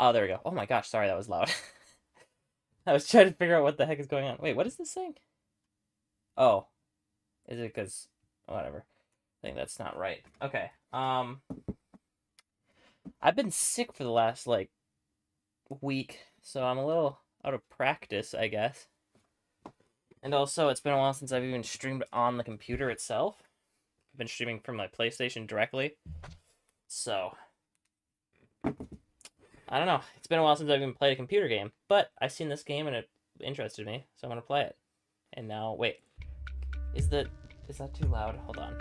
Oh, there we go. Oh my gosh, sorry, that was loud. I was trying to figure out what the heck is going on. Wait, what is this thing? Oh, is it because whatever? I think that's not right. Okay. I've been sick for the last like week, so I'm a little out of practice, I guess. And also, it's been a while since I've even streamed on the computer itself. I've been streaming from my PlayStation directly. So, I don't know. It's been a while since I've even played a computer game, but I seen this game and it interested me, so I'm gonna play it. And now, wait, is that too loud? Hold on.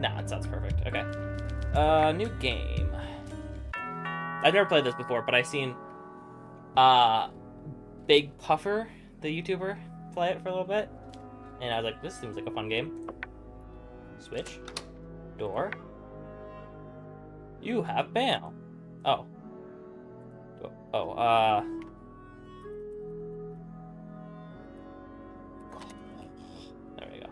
Nah, it sounds perfect. Okay. New game. I've never played this before, but I seen uh Big Puffer, the YouTuber, play it for a little bit, and I was like, this seems like a fun game. Switch. Door. You have mail. Oh. Oh, there we go.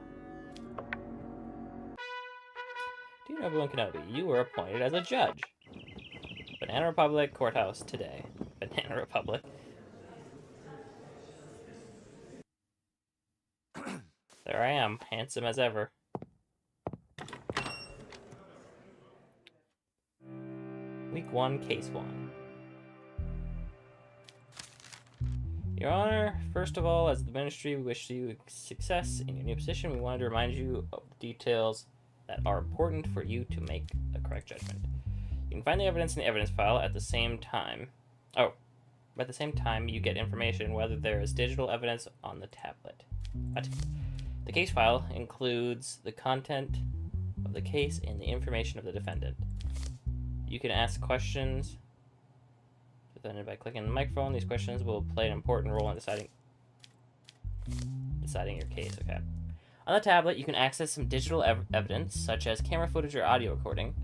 Dear Obi-Wan Kenobi, you were appointed as a judge. Banana Republic Courthouse today. Banana Republic. There I am, handsome as ever. Week 1, Case 1. Your Honor, first of all, as the Ministry, we wish you success in your new position. We wanted to remind you of the details that are important for you to make a correct judgment. You can find the evidence in the evidence file at the same time. Oh, at the same time, you get information whether there is digital evidence on the tablet. What? The case file includes the content of the case and the information of the defendant. You can ask questions defended by clicking the microphone. These questions will play an important role in deciding your case. Okay. On the tablet, you can access some digital evidence, such as camera footage or audio recording.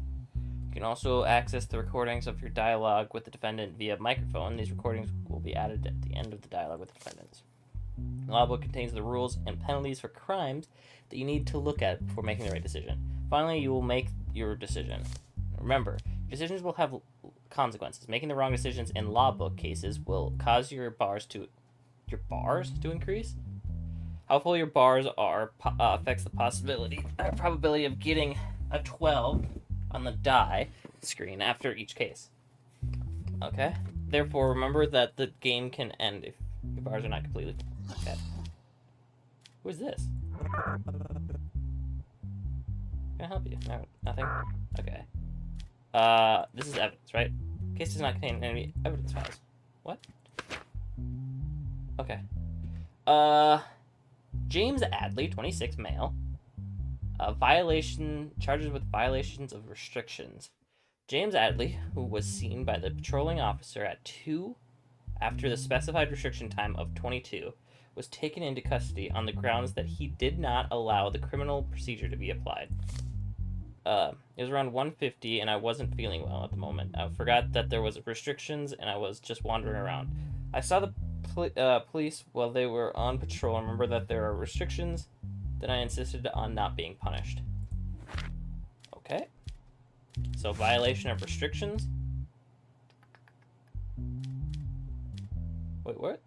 You can also access the recordings of your dialogue with the defendant via microphone. These recordings will be added at the end of the dialogue with the defendants. The logbook contains the rules and penalties for crimes that you need to look at before making the right decision. Finally, you will make your decision. Remember, decisions will have consequences. Making the wrong decisions in logbook cases will cause your bars to increase. How full your bars are affects the probability of getting a 12 on the die screen after each case. Okay? Therefore, remember that the game can end if your bars are not completely okay. Who is this? Can I help you? No, nothing? Okay. This is evidence, right? Case does not contain any evidence files. What? Okay. James Adley, 26, male. Charges with violations of restrictions. James Adley, who was seen by the patrolling officer at 2 after the specified restriction time of 22, was taken into custody on the grounds that he did not allow the criminal procedure to be applied. It was around 1:50 and I wasn't feeling well at the moment. I forgot that there was restrictions and I was just wandering around. I saw the police while they were on patrol and remember that there are restrictions. Then I insisted on not being punished. Okay. So violation of restrictions. Wait, what?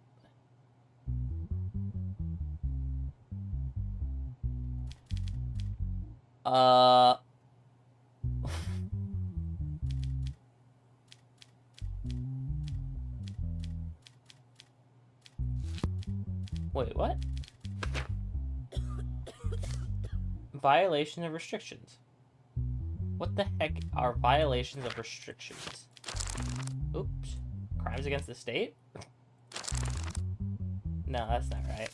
Wait, what? Violation of restrictions. What the heck are violations of restrictions? Oops. Crimes against the state? No, that's not right.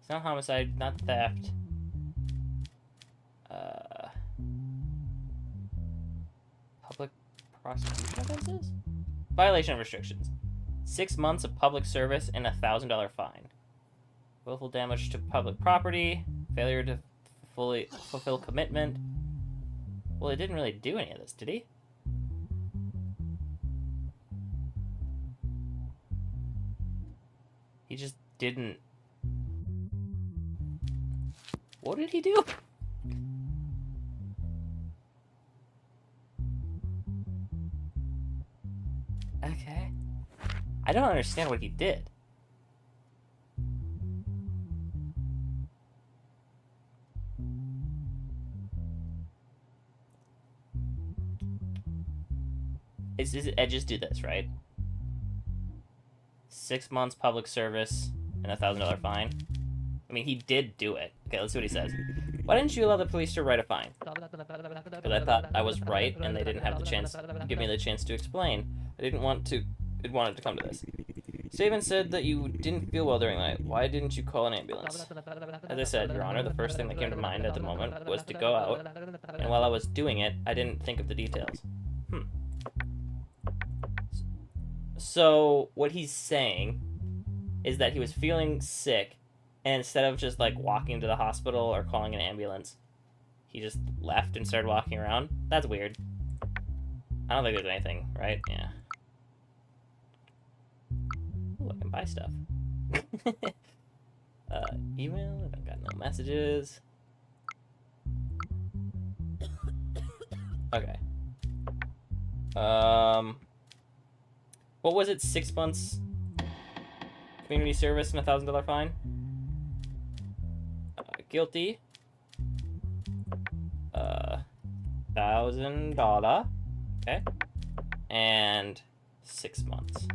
It's not homicide, not theft. Public prosecution offenses? Violation of restrictions. 6 months of public service and $1,000 fine. Willful damage to public property. Failure to fully fulfill commitment. Well, he didn't really do any of this, did he? He just didn't... What did he do? Okay. I don't understand what he did. Just do this, right? 6 months public service and a $1,000 fine. I mean, he did do it. Okay, let's see what he says. Why didn't you allow the police to write a fine? Because I thought I was right, and they didn't have the chance to give me the chance to explain. I didn't want it to come to this. Statement said that you didn't feel well during the night. Why didn't you call an ambulance? As I said, Your Honor, the first thing that came to mind at the moment was to go out, and while I was doing it, I didn't think of the details. So, what he's saying is that he was feeling sick, and instead of just, like, walking to the hospital or calling an ambulance, he just left and started walking around. That's weird. I don't think there's anything, right? Yeah. Ooh, I can buy stuff. Email, I got no messages. Okay. What was it? 6 months community service and a $1,000 fine? Guilty. $1,000. Okay. And 6 months.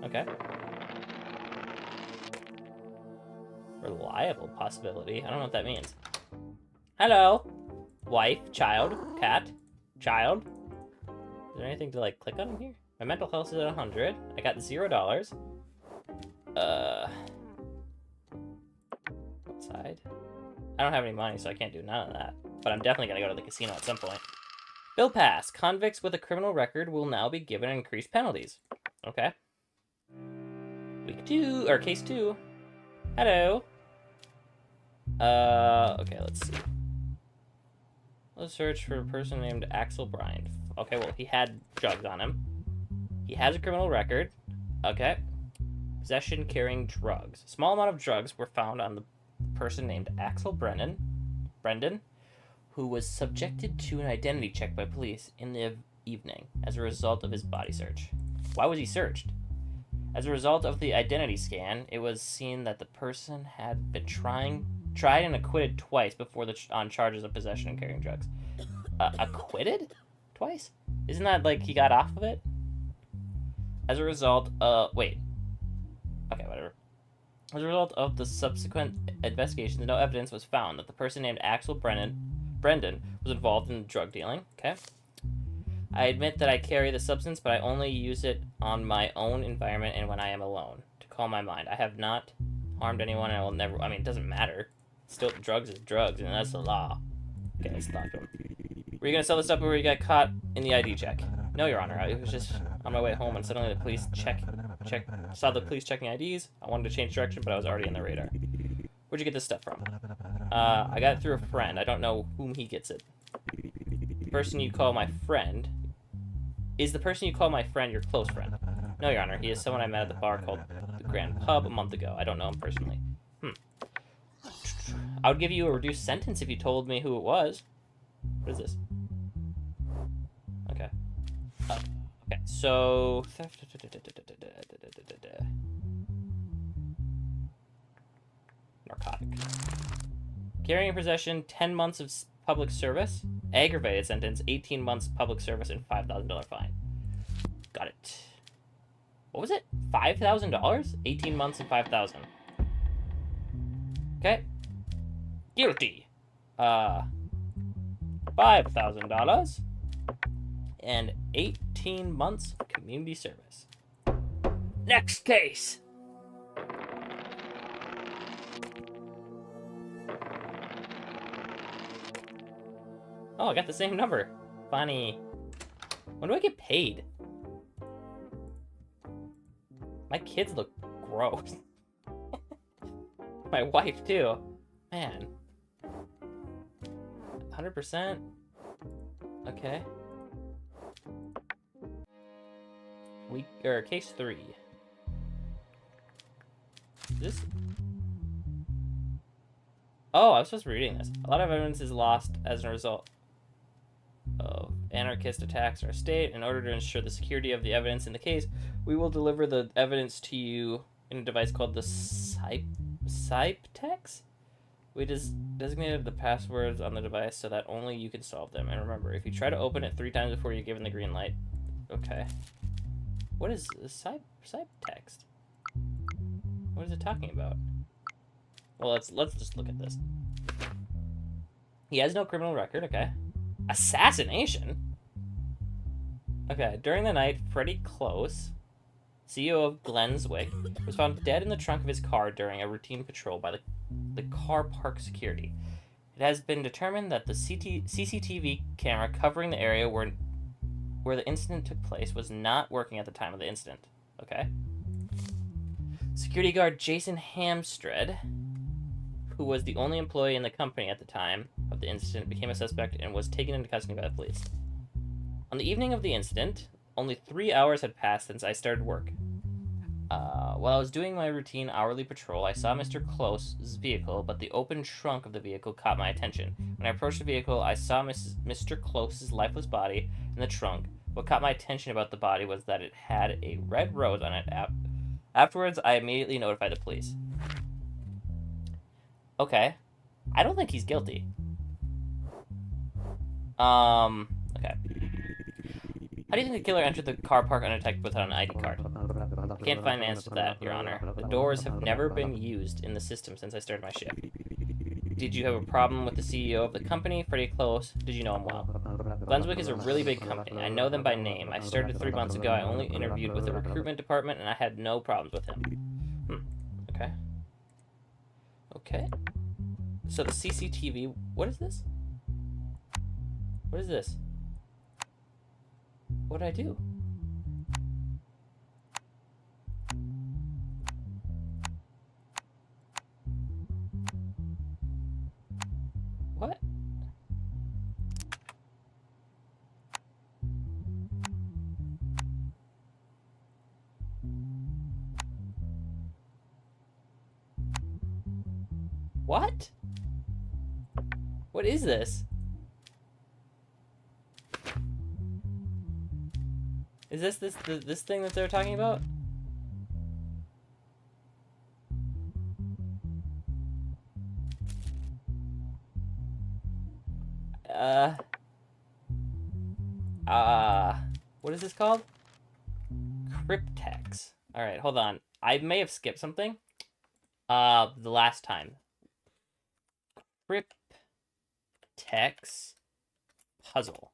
Okay. Reliable possibility. I don't know what that means. Hello. Wife, child, cat, child. Is there anything to, like, click on here? My mental health is at 100. I got $0. Outside. I don't have any money, so I can't do none of that. But I'm definitely gonna go to the casino at some point. Bill pass. Convicts with a criminal record will now be given increased penalties. Okay. Week 2, or case 2. Hello. Okay, let's see. Let's search for a person named Axel Bryant. Okay, well, he had drugs on him. He has a criminal record. Okay. Possession, carrying drugs. A small amount of drugs were found on the person named Axel Brendan, who was subjected to an identity check by police in the evening as a result of his body search. Why was he searched? As a result of the identity scan, it was seen that the person had been tried and acquitted twice before on charges of possession and carrying drugs. Acquitted? Twice? Isn't that like he got off of it? As a result, wait. Okay, whatever. As a result of the subsequent investigation, no evidence was found that the person named Axel Brendan was involved in drug dealing. Okay. I admit that I carry the substance, but I only use it on my own environment and when I am alone, to calm my mind. I have not harmed anyone, and I will never... I mean, it doesn't matter. Still, drugs is drugs, and that's the law. Okay, let's talk to him. Were you going to sell this stuff before you got caught in the ID check? No, Your Honor. I was just on my way home, and suddenly the police saw the police checking IDs. I wanted to change direction, but I was already on the radar. Where'd you get this stuff from? I got it through a friend. I don't know whom he gets it. The person you call my friend... Is the person you call my friend your close friend? No, Your Honor. He is someone I met at the bar called the Grand Pub a month ago. I don't know him personally. I would give you a reduced sentence if you told me who it was. What is this? Okay. Okay, so... Narcotic. Carrying and possession, 10 months of public service. Aggravated sentence, 18 months public service and $5,000 fine. Got it. What was it? $5,000? 18 months and $5,000. Okay. Guilty. $5,000 and 18 months community service. Next case. Oh, I got the same number. Funny. When do I get paid? My kids look gross. My wife, too. Man. 100%? Okay. Case 3. This... Oh, I was supposed to be reading this. A lot of evidence is lost as a result of anarchist attacks on our state. In order to ensure the security of the evidence in the case, we will deliver the evidence to you in a device called the Cyptex. We designated the passwords on the device so that only you can solve them. And remember, if you try to open it 3 times before you're given the green light... Okay. What is this Cyptext? What is it talking about? Well, let's just look at this. He has no criminal record, okay. Assassination? Okay, during the night, Freddie Close, CEO of Glenswick, was found dead in the trunk of his car during a routine patrol by the car park security. It has been determined that the CCTV camera covering the area where the incident took place was not working at the time of the incident. Okay. Security guard Jason Hamstred, who was the only employee in the company at the time of the incident, became a suspect and was taken into custody by the police. On the evening of the incident, only 3 hours had passed since I started work. While I was doing my routine hourly patrol, I saw Mr. Close's vehicle, but the open trunk of the vehicle caught my attention. When I approached the vehicle, I saw Mr. Close's lifeless body in the trunk. What caught my attention about the body was that it had a red rose on it. Afterwards, I immediately notified the police. Okay. I don't think he's guilty. Okay. How do you think the killer entered the car park undetected without an ID card? I can't find an answer to that, Your Honor. The doors have never been used in the system since I started my shift. Did you have a problem with the CEO of the company, Freddie Close? Did you know him well? Glenswick is a really big company. I know them by name. I started 3 months ago. I only interviewed with the recruitment department, and I had no problems with him. Okay. Okay. So the CCTV... What is this? What is this? What did I do? What? What? What is this? Is this thing that they're talking about? What is this called? Cryptex. All right, hold on. I may have skipped something. The last time. Cryptex puzzle.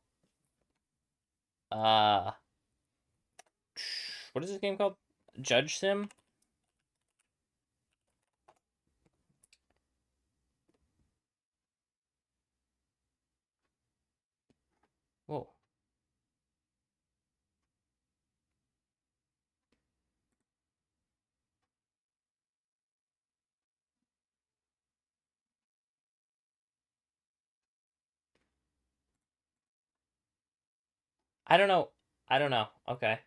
What is this game called? Judge Sim? Whoa. I don't know. I don't know. Okay.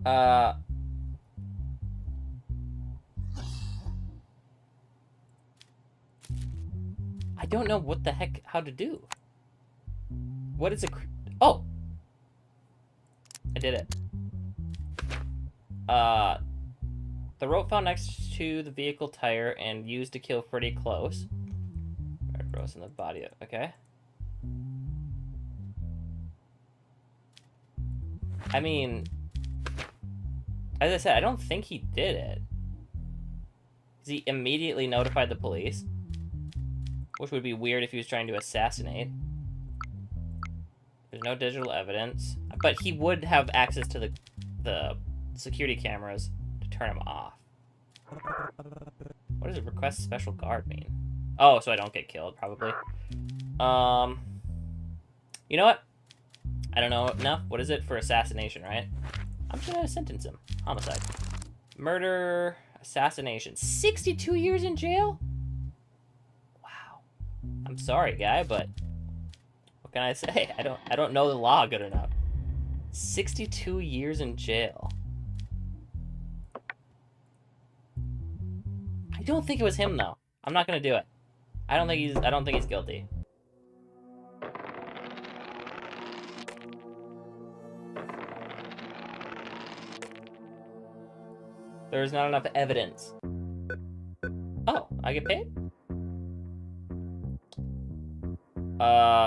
I don't know what the heck, how to do. What is a... Oh! I did it. The rope found next to the vehicle tire and used to kill Freddie Close. Red rose in the body. Okay. I mean... As I said, I don't think he did it. He immediately notified the police. Which would be weird if he was trying to assassinate. There's no digital evidence. But he would have access to the security cameras to turn them off. What does a request special guard mean? Oh, so I don't get killed, probably. You know what? I don't know enough. What is it for assassination, right? I'm just gonna sentence him. Homicide. Murder, assassination. 62 years in jail? Wow. I'm sorry, guy, but can I say? I don't know the law good enough. 62 years in jail. I don't think it was him though. I'm not gonna do it. I don't think he's guilty. There is not enough evidence. Oh, I get paid?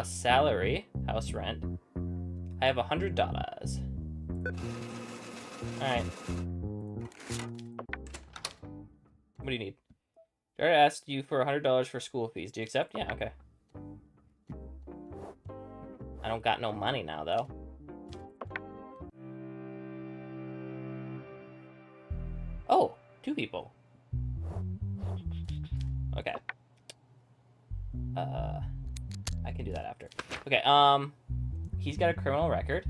Salary, house rent. I have $100. Alright. What do you need? Jared asked you for $100 for school fees. Do you accept? Yeah, okay. I don't got no money now, though. Oh, 2 people. Okay. I can do that after. Okay, he's got a criminal record.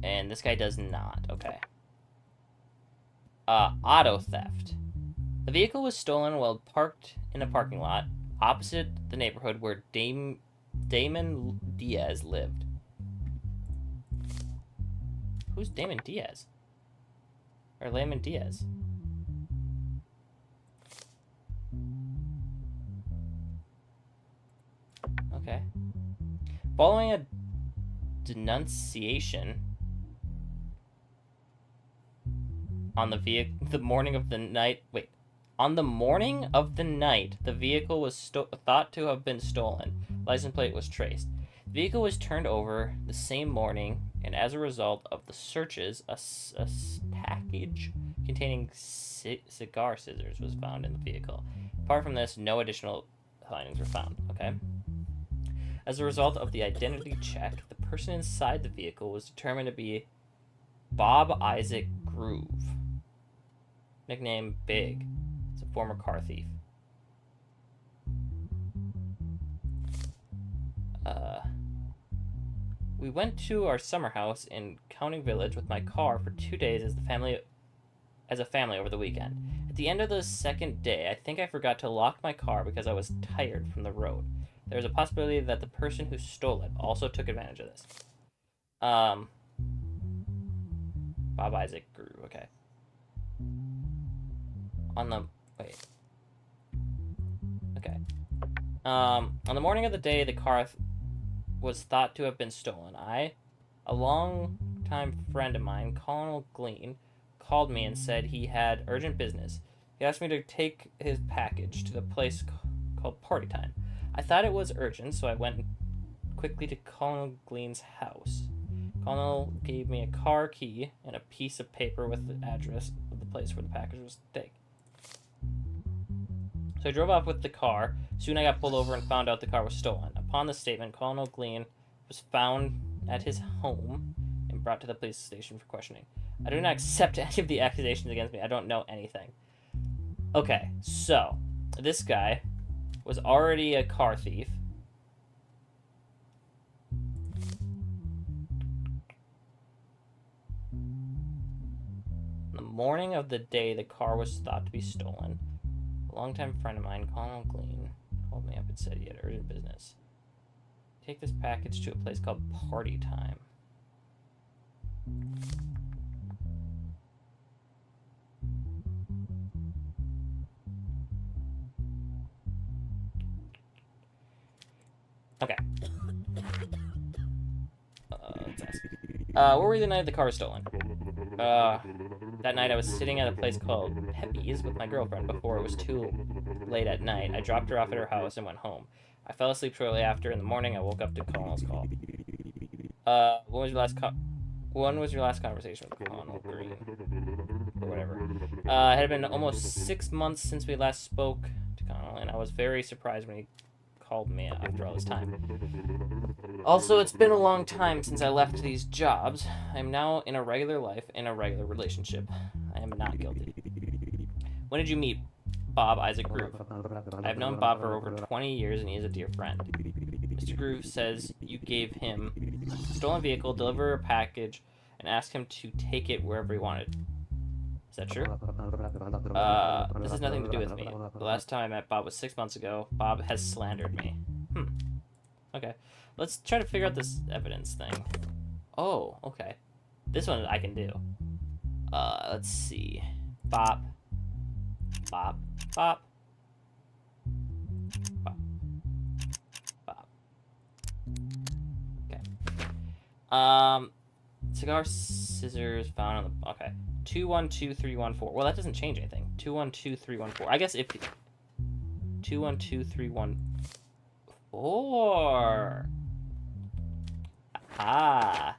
And this guy does not. Okay. Auto theft. The vehicle was stolen while parked in a parking lot opposite the neighborhood where Damon Diaz lived. Who's Damon Diaz? Or Layman Diaz? Okay. Following a denunciation on the morning of the night. Wait. On the morning of the night, the vehicle was thought to have been stolen. License plate was traced. The vehicle was turned over the same morning, and as a result of the searches, a package containing cigar scissors was found in the vehicle. Apart from this, no additional findings were found. Okay. As a result of the identity check, the person inside the vehicle was determined to be Bob Isaac Groove, nicknamed Big. He's a former car thief. We went to our summer house in Counting Village with my car for 2 days as a family over the weekend. At the end of the second day, I think I forgot to lock my car because I was tired from the road. There is a possibility that the person who stole it also took advantage of this. Bob Isaac Groove, okay. Okay. On the morning of the day the car was thought to have been stolen, a long-time friend of mine, Colonel Glean, called me and said he had urgent business. He asked me to take his package to the place called Party Time. I thought it was urgent, so I went quickly to Colonel Glean's house. Colonel gave me a car key and a piece of paper with the address of the place where the package was to take. So I drove off with the car. Soon I got pulled over and found out the car was stolen. Upon the statement, Colonel Glean was found at his home and brought to the police station for questioning. I do not accept any of the accusations against me. I don't know anything. Okay, so this guy was already a car thief. On the morning of the day the car was thought to be stolen, a longtime friend of mine, Colonel Glean, called me up and said he had urgent business. Take this package to a place called Party Time. Okay. Let's ask. Where were you the night the car was stolen? That night I was sitting at a place called Pepe's with my girlfriend before it was too late at night. I dropped her off at her house and went home. I fell asleep shortly after. In the morning, I woke up to Colonel's call. When was your last conversation with Colonel Green? Or whatever. It had been almost 6 months since we last spoke to Colonel, and I was very surprised when he called me after all this time. Also, it's been a long time since I left these jobs. I am now in a regular life, in a regular relationship. I am not guilty. When did you meet Bob Isaac Groove? I've known Bob for over 20 years and he is a dear friend. Mr. Groove says you gave him a stolen vehicle, deliver a package, and asked him to take it wherever he wanted. Is that true? This has nothing to do with me. The last time I met Bob was 6 months ago. Bob has slandered me. Okay. Let's try to figure out this evidence thing. Oh, okay. This one I can do. Let's see. Bop. Bop. Bop. Bop. Bop. Okay. Cigar scissors found on the... Okay. 212314. Well, that doesn't change anything. 212314. I guess if... 212314. Ah.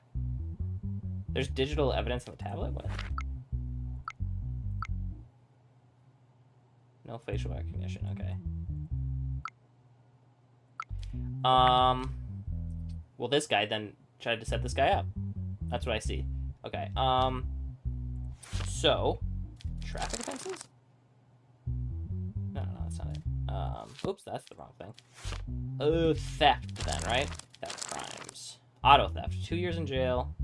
There's digital evidence on the tablet? What? No facial recognition. Okay. Well, this guy then tried to set this guy up. That's what I see. Okay. So, traffic offenses? No, that's not it. Oops, that's the wrong thing. Oh, theft then, right? Theft crimes. Auto theft. 2 years in jail.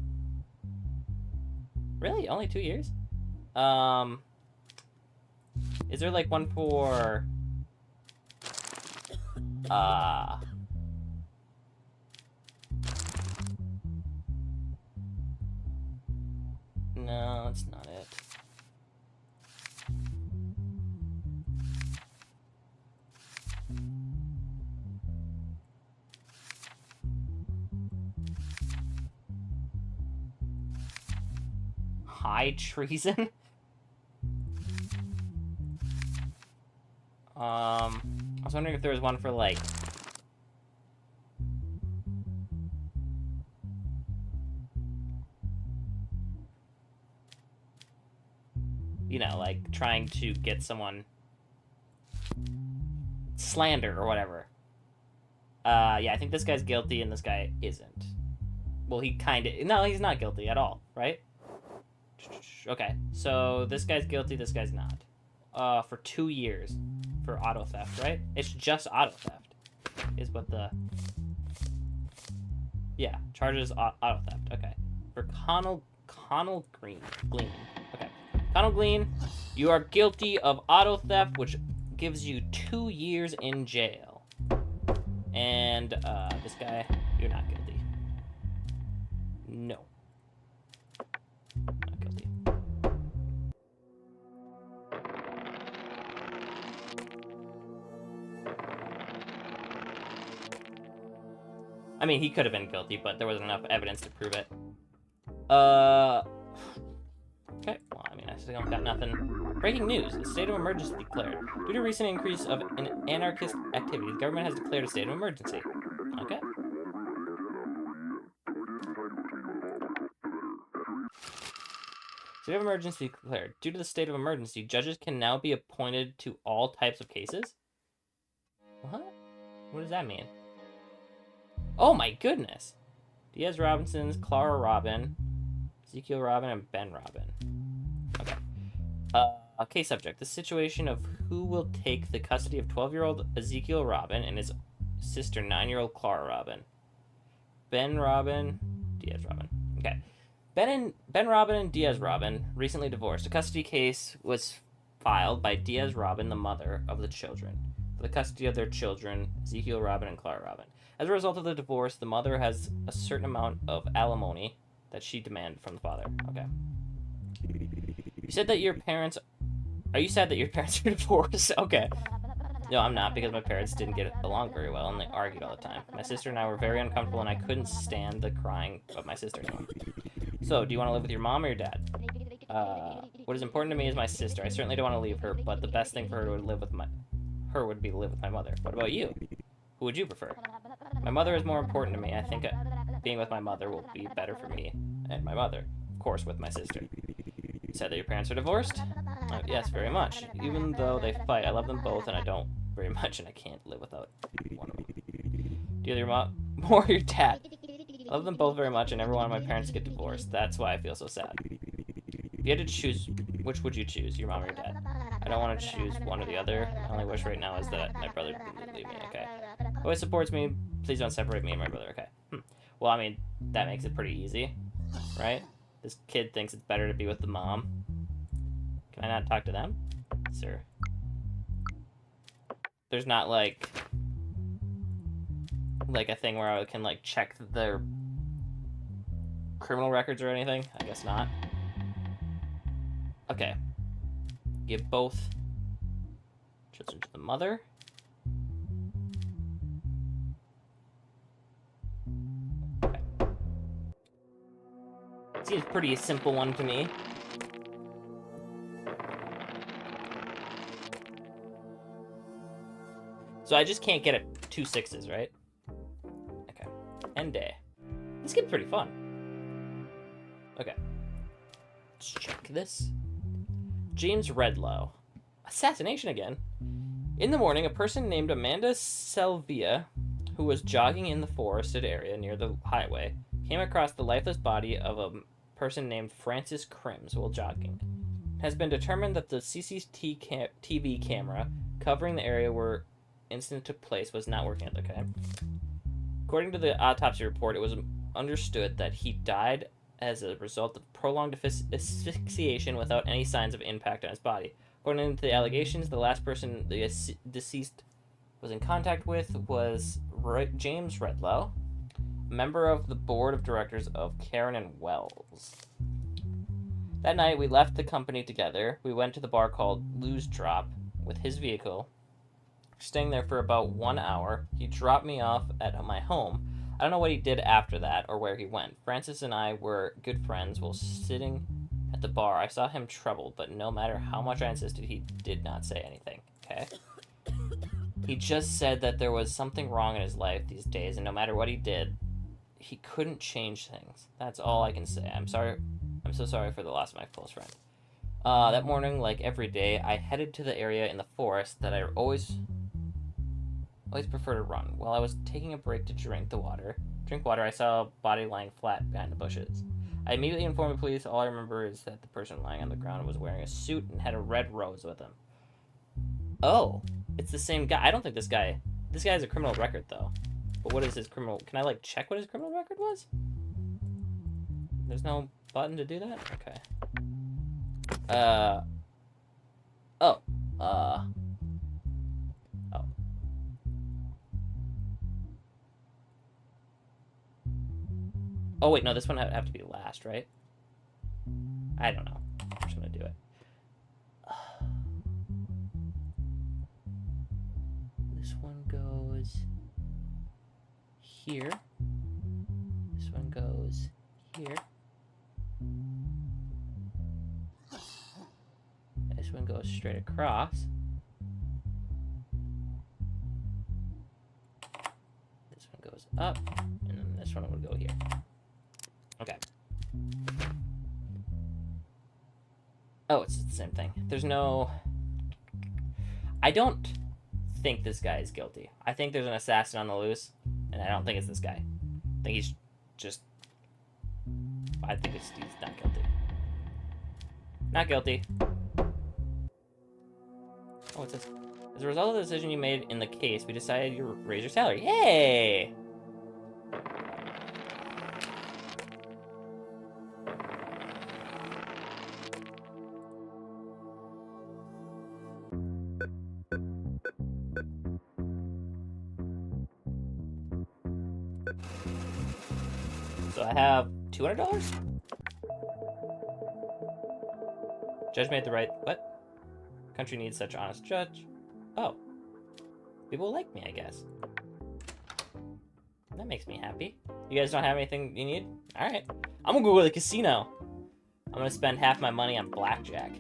Really? Only 2 years? Is there like one for... No, that's not it. High treason? I was wondering if there was one for, like... You know, like, trying to get someone... slander or whatever. Yeah, I think this guy's guilty and this guy isn't. Well, he kinda... No, he's not guilty at all, right? Okay, so this guy's guilty, this guy's not. For 2 years for auto theft, right? It's just auto theft, is what the... Yeah, charges auto theft. Okay, for Connell Glean. Okay, Connell Glean, you are guilty of auto theft, which gives you 2 years in jail. And this guy, you're not guilty. No. Not guilty. I mean, he could have been guilty, but there wasn't enough evidence to prove it. Okay, well, I mean, I still got nothing. Breaking news, a state of emergency declared. Due to recent increase of anarchist activity, the government has declared a state of emergency. Okay. State of emergency declared. Due to the state of emergency, judges can now be appointed to all types of cases? What? What does that mean? Oh my goodness! Diaz Robinson's, Clara Robin, Ezekiel Robin, and Ben Robin. Okay. Case subject. The situation of who will take the custody of 12-year-old Ezekiel Robin and his sister, 9-year-old Clara Robin. Ben Robin, Diaz Robin. Okay. Ben Robin and Diaz Robin recently divorced. A custody case was filed by Diaz Robin, the mother of the children, for the custody of their children, Ezekiel Robin and Clara Robin. As a result of the divorce, the mother has a certain amount of alimony that she demanded from the father. Okay. You said that your parents... Are you sad that your parents are divorced? Okay. No, I'm not, because my parents didn't get along very well, and they argued all the time. My sister and I were very uncomfortable, and I couldn't stand the crying of my sister anymore. So, do you want to live with your mom or your dad? What is important to me is my sister. I certainly don't want to leave her, but the best thing for her would be to live with my mother. What about you? Who would you prefer? My mother is more important to me. I think being with my mother will be better for me and my mother. Of course, with my sister. You said that your parents are divorced? Yes, very much. Even though they fight, I love them both, and I don't very much, and I can't live without one of them. Do you love your mom or your dad? I love them both very much, and never wanted my parents to get divorced. That's why I feel so sad. If you had to choose, which would you choose, your mom or your dad? I don't want to choose one or the other. My only wish right now is that my brother didn't leave me, okay? Always supports me. Please don't separate me and my brother, okay? Well, I mean, that makes it pretty easy, right? This kid thinks it's better to be with the mom. Can I not talk to them? Sir. There's not, like... like a thing where I can like check their criminal records or anything? I guess not. Okay. Give both children to the mother. Okay. Seems pretty simple one to me. So I just can't get it 2 6s, right? Okay. End day. This game's pretty fun. Okay. Let's check this. James Redlow. Assassination again. In the morning, a person named Amanda Selvia, who was jogging in the forested area near the highway, came across the lifeless body of a person named Francis Crims while jogging. It has been determined that the CCTV camera covering the area where incident took place was not working at the time. According to the autopsy report, it was understood that he died as a result of prolonged asphyxiation without any signs of impact on his body. According to the allegations, the last person the deceased was in contact with was James Redlow, member of the board of directors of Karen and Wells. That night, we left the company together. We went to the bar called Lou's Drop with his vehicle. Staying there for about 1 hour, he dropped me off at my home. I don't know what he did after that or where he went. Francis and I were good friends while sitting at the bar. I saw him troubled, but no matter how much I insisted, he did not say anything. Okay? He just said that there was something wrong in his life these days, and no matter what he did, he couldn't change things. That's all I can say. I'm sorry. I'm so sorry for the loss of my close friend. That morning, like every day, I headed to the area in the forest that I always prefer to run. While I was taking a break to drink water, I saw a body lying flat behind the bushes. I immediately informed the police. All I remember is that the person lying on the ground was wearing a suit and had a red rose with him. Oh, it's the same guy. I don't think this guy has a criminal record, though. But what is his criminal... Can I, like, check what his criminal record was? There's no button to do that? Okay. Oh. Oh, wait, no, this one would have to be last, right? I don't know. I'm just gonna do it. This one goes here. This one goes here. This one goes straight across. This one goes up, and then this one would go here. Okay. Oh, it's the same thing. There's no... I don't think this guy is guilty. I think there's an assassin on the loose, and I don't think it's this guy. I think he's just... I think he's not guilty. Not guilty. Oh, what's this? As a result of the decision you made in the case, we decided to raise your salary. Yay! So I have $200? Judge made the right... What? Country needs such honest judge. Oh. People like me, I guess. That makes me happy. You guys don't have anything you need? Alright. I'm gonna go to the casino. I'm gonna spend half my money on blackjack.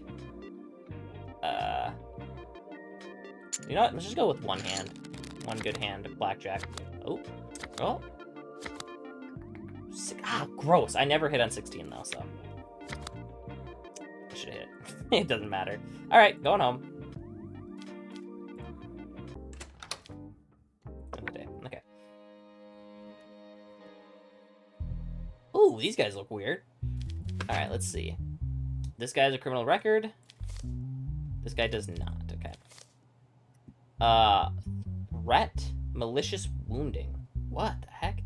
You know what? Let's just go with one hand. One good hand of blackjack. Oh. Oh. Gross. I never hit on 16, though, so. I should hit. It doesn't matter. Alright, going home. End of the day. Okay. Ooh, these guys look weird. Alright, let's see. This guy has a criminal record. This guy does not. Okay. Threat. Malicious wounding. What the heck?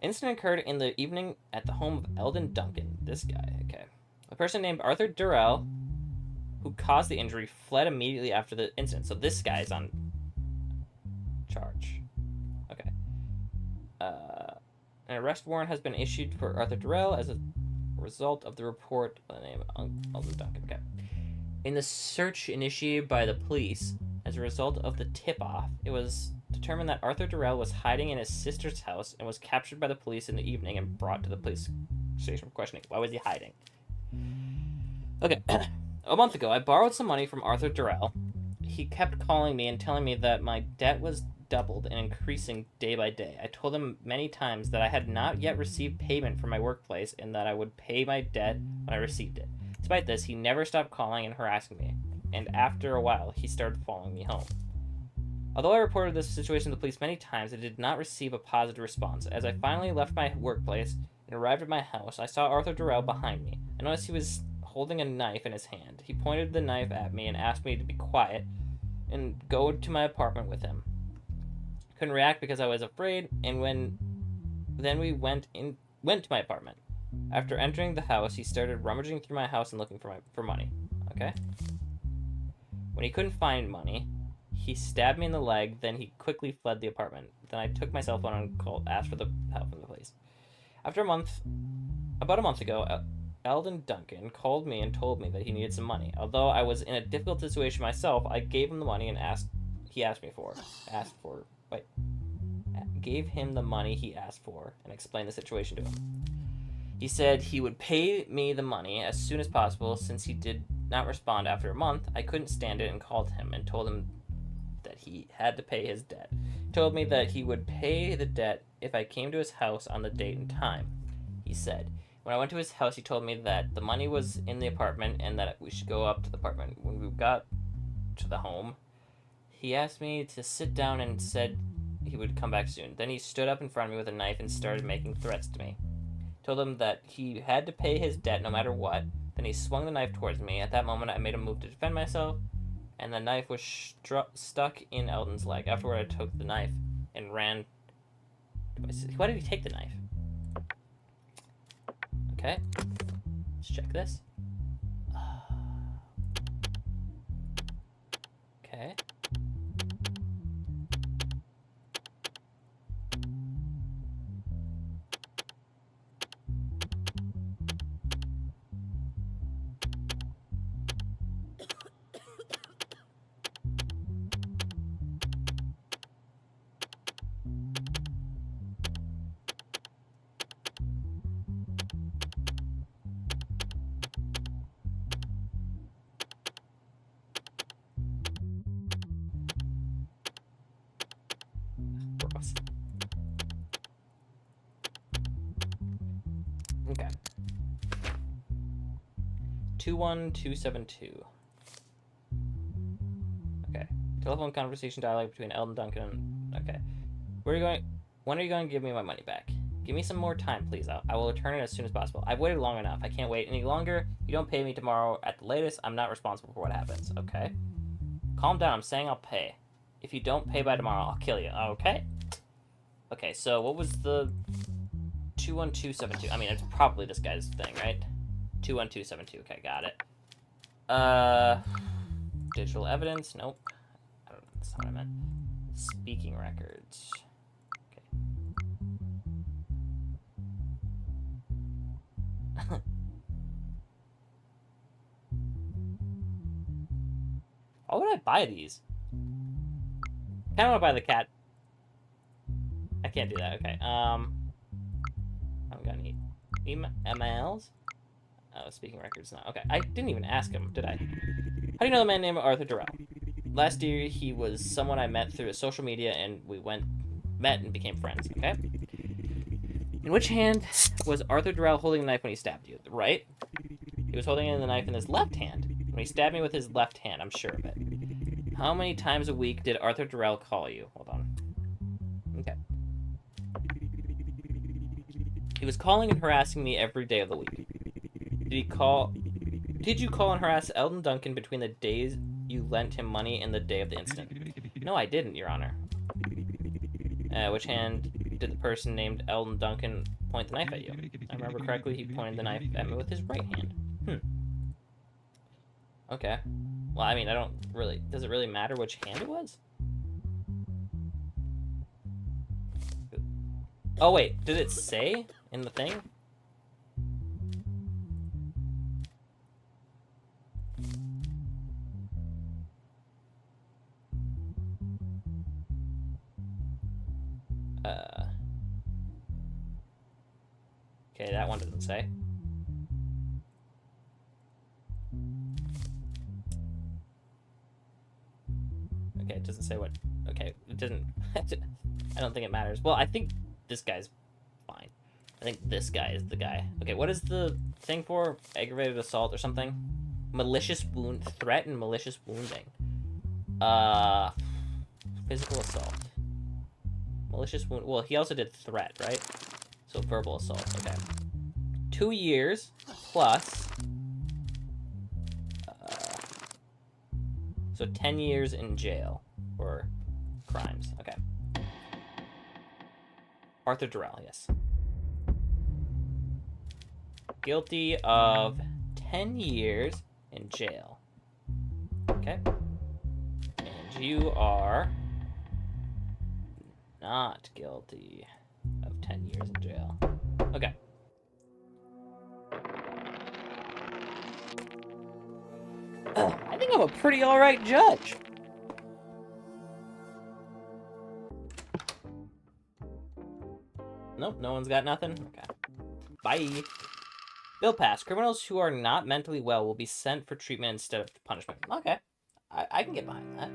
Incident occurred in the evening at the home of Eldon Duncan. This guy, okay. A person named Arthur Durrell, who caused the injury, fled immediately after the incident. So this guy's on charge. Okay. An arrest warrant has been issued for Arthur Durrell as a result of the report by the name of Alden Duncan. Okay. In the search initiated by the police as a result of the tip-off, it was determined that Arthur Durrell was hiding in his sister's house and was captured by the police in the evening and brought to the police station for questioning. Why was he hiding? Okay. A month ago, I borrowed some money from Arthur Durrell. He kept calling me and telling me that my debt was doubled and increasing day by day. I told him many times that I had not yet received payment from my workplace and that I would pay my debt when I received it. Despite this, he never stopped calling and harassing me, and after a while, he started following me home. Although I reported this situation to the police many times, I did not receive a positive response. As I finally left my workplace and arrived at my house, I saw Arthur Durrell behind me. I noticed he was holding a knife in his hand. He pointed the knife at me and asked me to be quiet and go to my apartment with him. I couldn't react because I was afraid, and then we went to my apartment. After entering the house, he started rummaging through my house and looking for money. Okay? When he couldn't find money, he stabbed me in the leg, then he quickly fled the apartment. Then I took my cell phone and asked for the help from the police. About a month ago, Eldon Duncan called me and told me that he needed some money. Although I was in a difficult situation myself, I gave him the money gave him the money he asked for and explained the situation to him. He said he would pay me the money as soon as possible. Since he did not respond after a month, I couldn't stand it and called him and told him that he had to pay his debt. He told me that he would pay the debt if I came to his house on the date and time. He said, when I went to his house, he told me that the money was in the apartment and that we should go up to the apartment. When we got to the home, he asked me to sit down and said he would come back soon. Then he stood up in front of me with a knife and started making threats to me. Told him that he had to pay his debt no matter what. Then he swung the knife towards me. At that moment, I made a move to defend myself, and the knife was stuck in Eldon's leg. Afterward, I took the knife and ran. Why did he take the knife? Okay, let's check this. Okay. Okay. 21272. Okay. Telephone conversation dialogue between Eldon Duncan and... Okay. Where are you going? When are you going to give me my money back? Give me some more time, please. I will return it as soon as possible. I've waited long enough. I can't wait any longer. You don't pay me tomorrow at the latest. I'm not responsible for what happens. Okay? Calm down. I'm saying I'll pay. If you don't pay by tomorrow, I'll kill you. Okay? Okay, so what was the... 21272. I mean, it's probably this guy's thing, right? 21272. Okay, got it. Digital evidence. Nope. I don't know. That's not what I meant. Speaking records. Okay. Why would I buy these? I kind of want to buy the cat. I can't do that. Okay. I haven't got any emails. Oh, speaking records now. Okay, I didn't even ask him, did I? How do you know the man named Arthur Durrell? Last year, he was someone I met through social media, and we met and became friends, okay? In which hand was Arthur Durrell holding the knife when he stabbed you? The right? He was holding the knife in his left hand. When he stabbed me with his left hand, I'm sure of it. How many times a week did Arthur Durrell call you? Hold on. Okay. He was calling and harassing me every day of the week. Did you call and harass Eldon Duncan between the days you lent him money and the day of the incident? No, I didn't, Your Honor. Which hand did the person named Eldon Duncan point the knife at you? I remember correctly, he pointed the knife at me with his right hand. Okay. Well, I mean, does it really matter which hand it was? Oh, wait. Did it say in the thing? Okay, that one doesn't say. Okay, it doesn't say what... Okay, it doesn't... I don't think it matters. Well, I think this guy's fine. I think this guy is the guy. Okay, what is the thing for? Aggravated assault or something? Malicious wound... Threat and malicious wounding. Physical assault. Malicious wound... Well, he also did threat, right? So verbal assault, okay. 2 years plus... so 10 years in jail for crimes. Okay. Arthur Durrell, yes. Guilty of 10 years in jail. Okay. And you are not guilty of 10 years in jail. Okay. I think I'm a pretty alright judge. Nope, no one's got nothing? Okay. Bye. Bill pass. Criminals who are not mentally well will be sent for treatment instead of punishment. Okay. I can get behind that.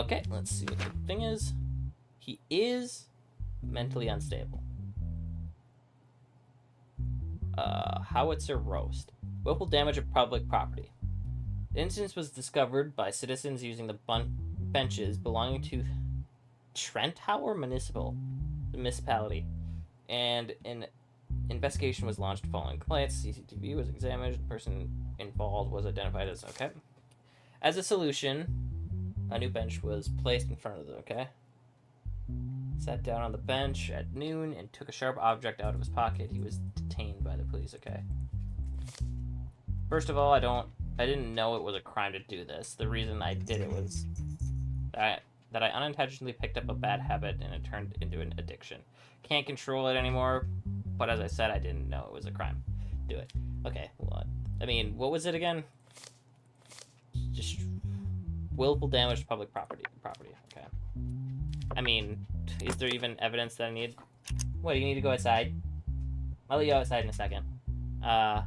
Okay, let's see what the thing is. He is mentally unstable. Howitzer roast. Willful damage of public property. The incident was discovered by citizens using the benches belonging to Trentauer Municipality, and an investigation was launched following complaints. CCTV was examined. The person involved was identified as okay. As a solution, a new bench was placed in front of them. Okay. Sat down on the bench at noon and took a sharp object out of his pocket. He was detained by the police. Okay. First of all, I didn't know it was a crime to do this. The reason I did it was that I unintentionally picked up a bad habit and it turned into an addiction. Can't control it anymore, but as I said, I didn't know it was a crime. Do it. Okay, well, I mean, what was it again? Just willful damage to public property. Okay. I mean, is there even evidence that I need? What, do you need to go outside? I'll let you outside in a second. Okay.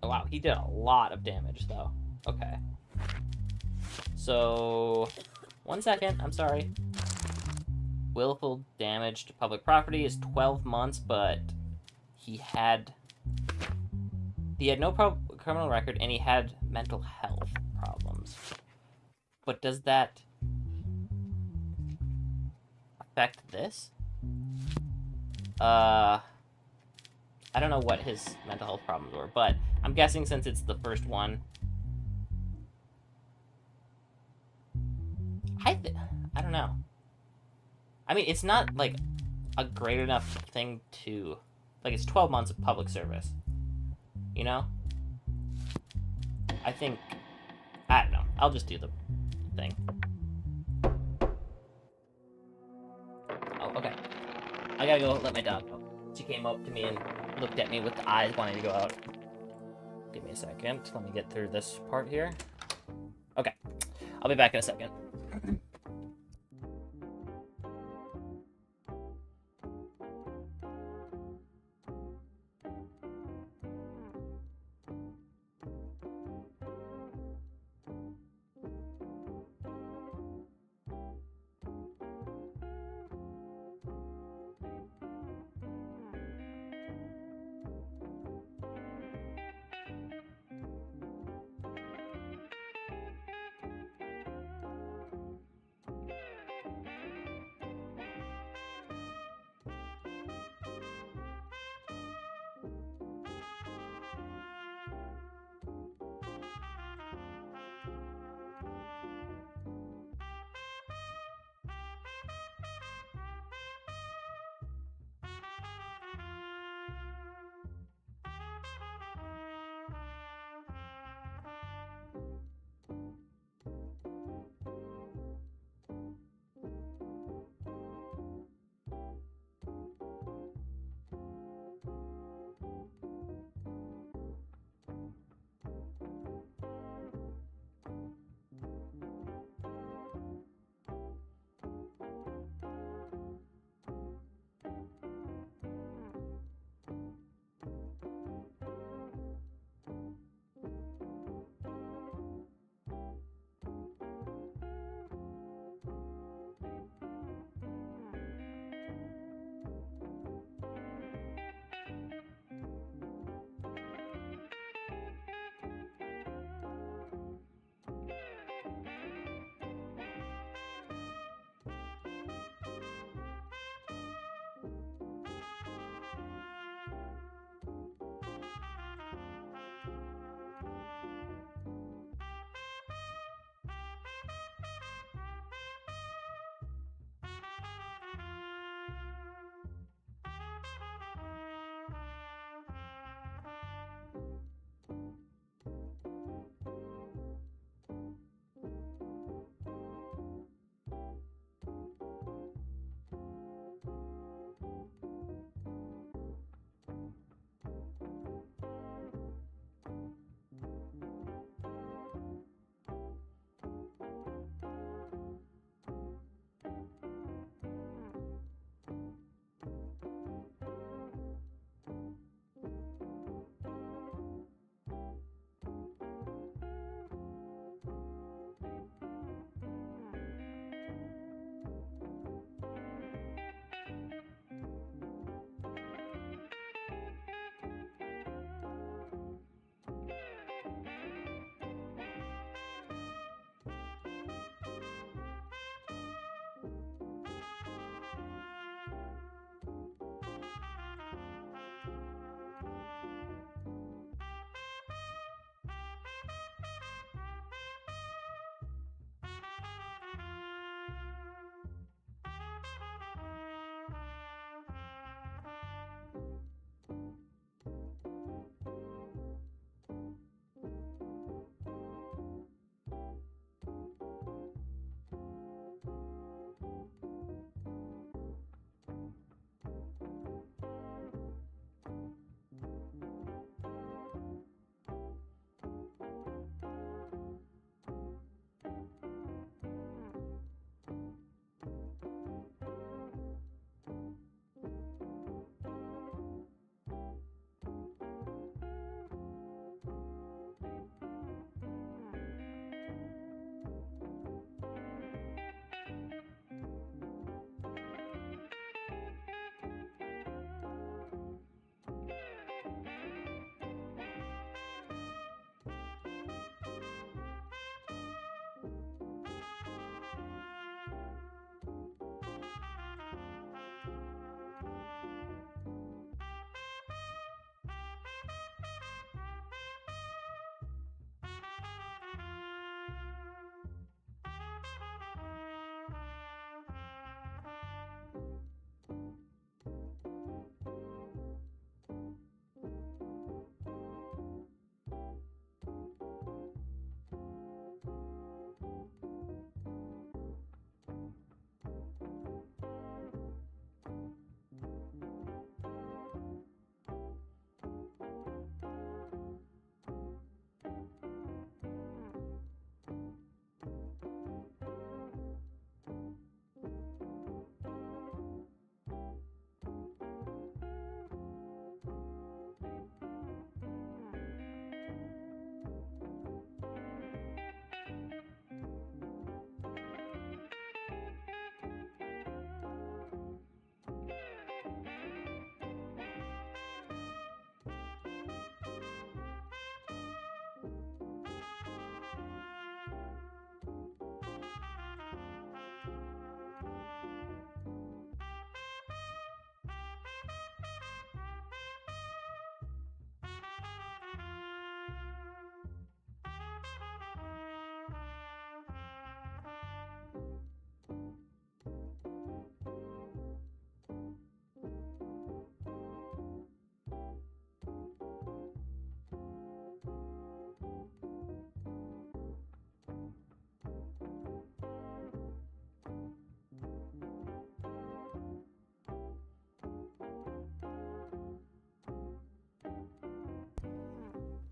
Oh, wow, he did a lot of damage, though. Okay. So, 1 second, I'm sorry. Willful damage to public property is 12 months, but he had no criminal record, and he had mental health problems. But does that affect this? I don't know what his mental health problems were, but I'm guessing since it's the first one, I don't know. I mean, it's not, like, a great enough thing to... Like, it's 12 months of public service. You know? I think... I don't know. I'll just do the thing. Oh, okay. I gotta go let my dog go. She came up to me and looked at me with the eyes wanting to go out. Give me a second. Let me get through this part here. Okay. I'll be back in a second.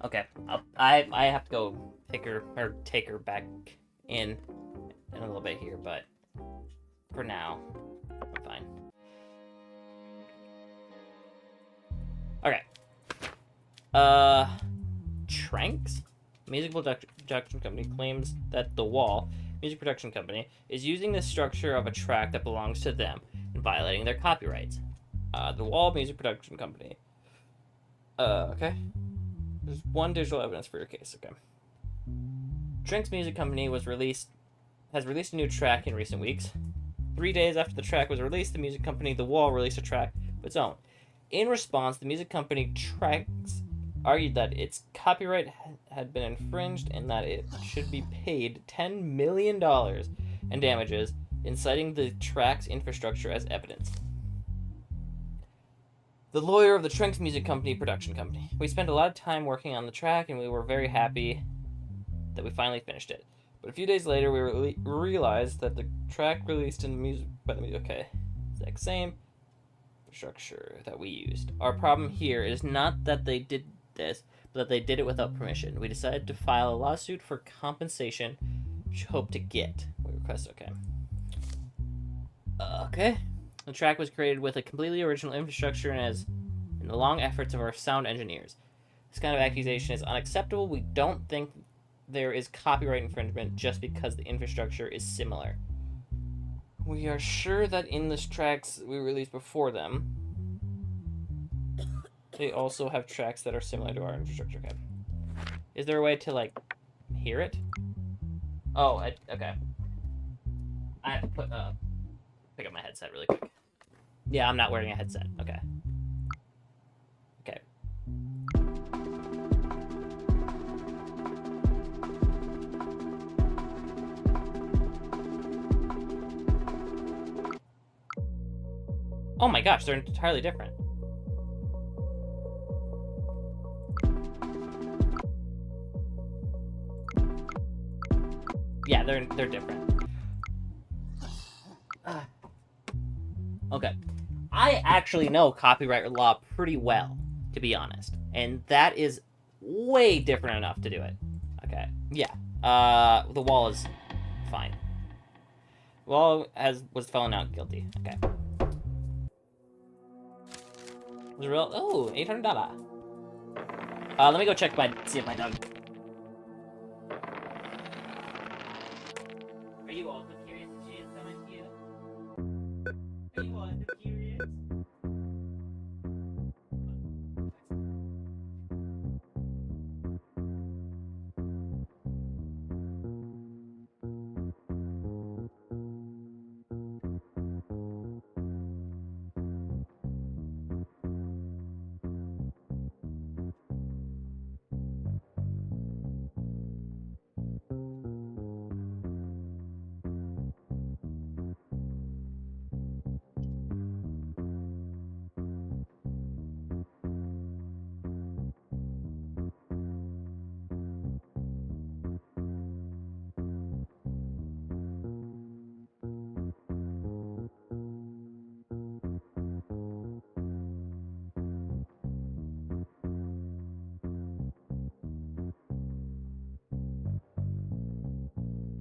Okay, I have to go take her back in a little bit here, but for now, I'm fine. Okay. Tranks? Music production company claims that The Wall, music production company, is using the structure of a track that belongs to them and violating their copyrights. The Wall Music Production Company. Okay. There's one digital evidence for your case, okay. Tranks Music Company has released a new track in recent weeks. 3 days after the track was released, the music company The Wall released a track of its own. In response, the music company Tranks argued that its copyright had been infringed and that it should be paid $10 million in damages, in citing the track's infrastructure as evidence. The lawyer of the Tranks Music Company production company. We spent a lot of time working on the track and we were very happy that we finally finished it. But a few days later, we realized that the track released in music by the exact same structure that we used. Our problem here is not that they did this, but that they did it without permission. We decided to file a lawsuit for compensation, which we hope to get. We request, okay. Okay. The track was created with a completely original infrastructure and in the long efforts of our sound engineers. This kind of accusation is unacceptable. We don't think there is copyright infringement just because the infrastructure is similar. We are sure that in the tracks we released before them, they also have tracks that are similar to our infrastructure. Okay. Is there a way to, like, hear it? Oh, okay. I have to pick up my headset really quick. Yeah, I'm not wearing a headset. Okay. Okay. Oh my gosh, they're entirely different. Yeah, they're different. Okay. I actually know copyright law pretty well, to be honest. And that is way different enough to do it. Okay. Yeah. The Wall is fine. Wall was found out guilty. Okay. Was it real? Oh, $800. Let me go check see if my dog. Are you also curious if she is coming to you? Are you also curious?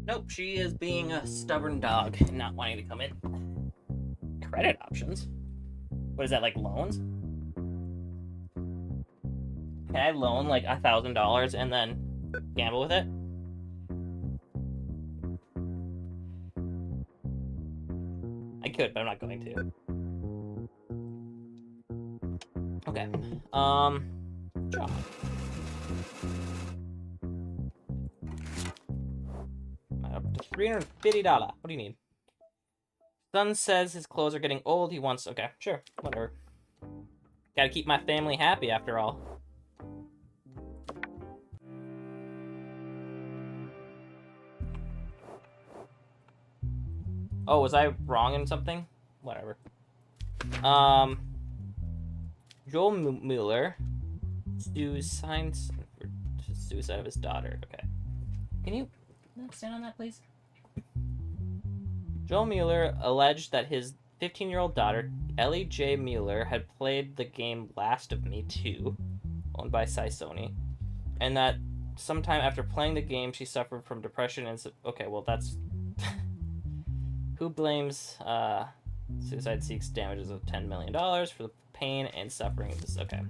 Nope, she is being a stubborn dog and not wanting to come in. Credit options? What is that, like loans? Can I loan like $1,000 and then gamble with it? I could, but I'm not going to. Okay. Job. Up to $350. What do you need? Son says his clothes are getting old. He wants... Okay, sure. Whatever. Gotta keep my family happy after all. Oh, was I wrong in something? Whatever. Joel Mueller signs for suicide of his daughter. Okay. Can you stand on that, please? Joel Mueller alleged that his 15-year-old daughter, Ellie J. Mueller, had played the game Last of Me 2, owned by Sony, and that sometime after playing the game, she suffered from depression and... Okay, well, that's... Who blames... Suicide seeks damages of $10 million for the pain and suffering of this... Okay.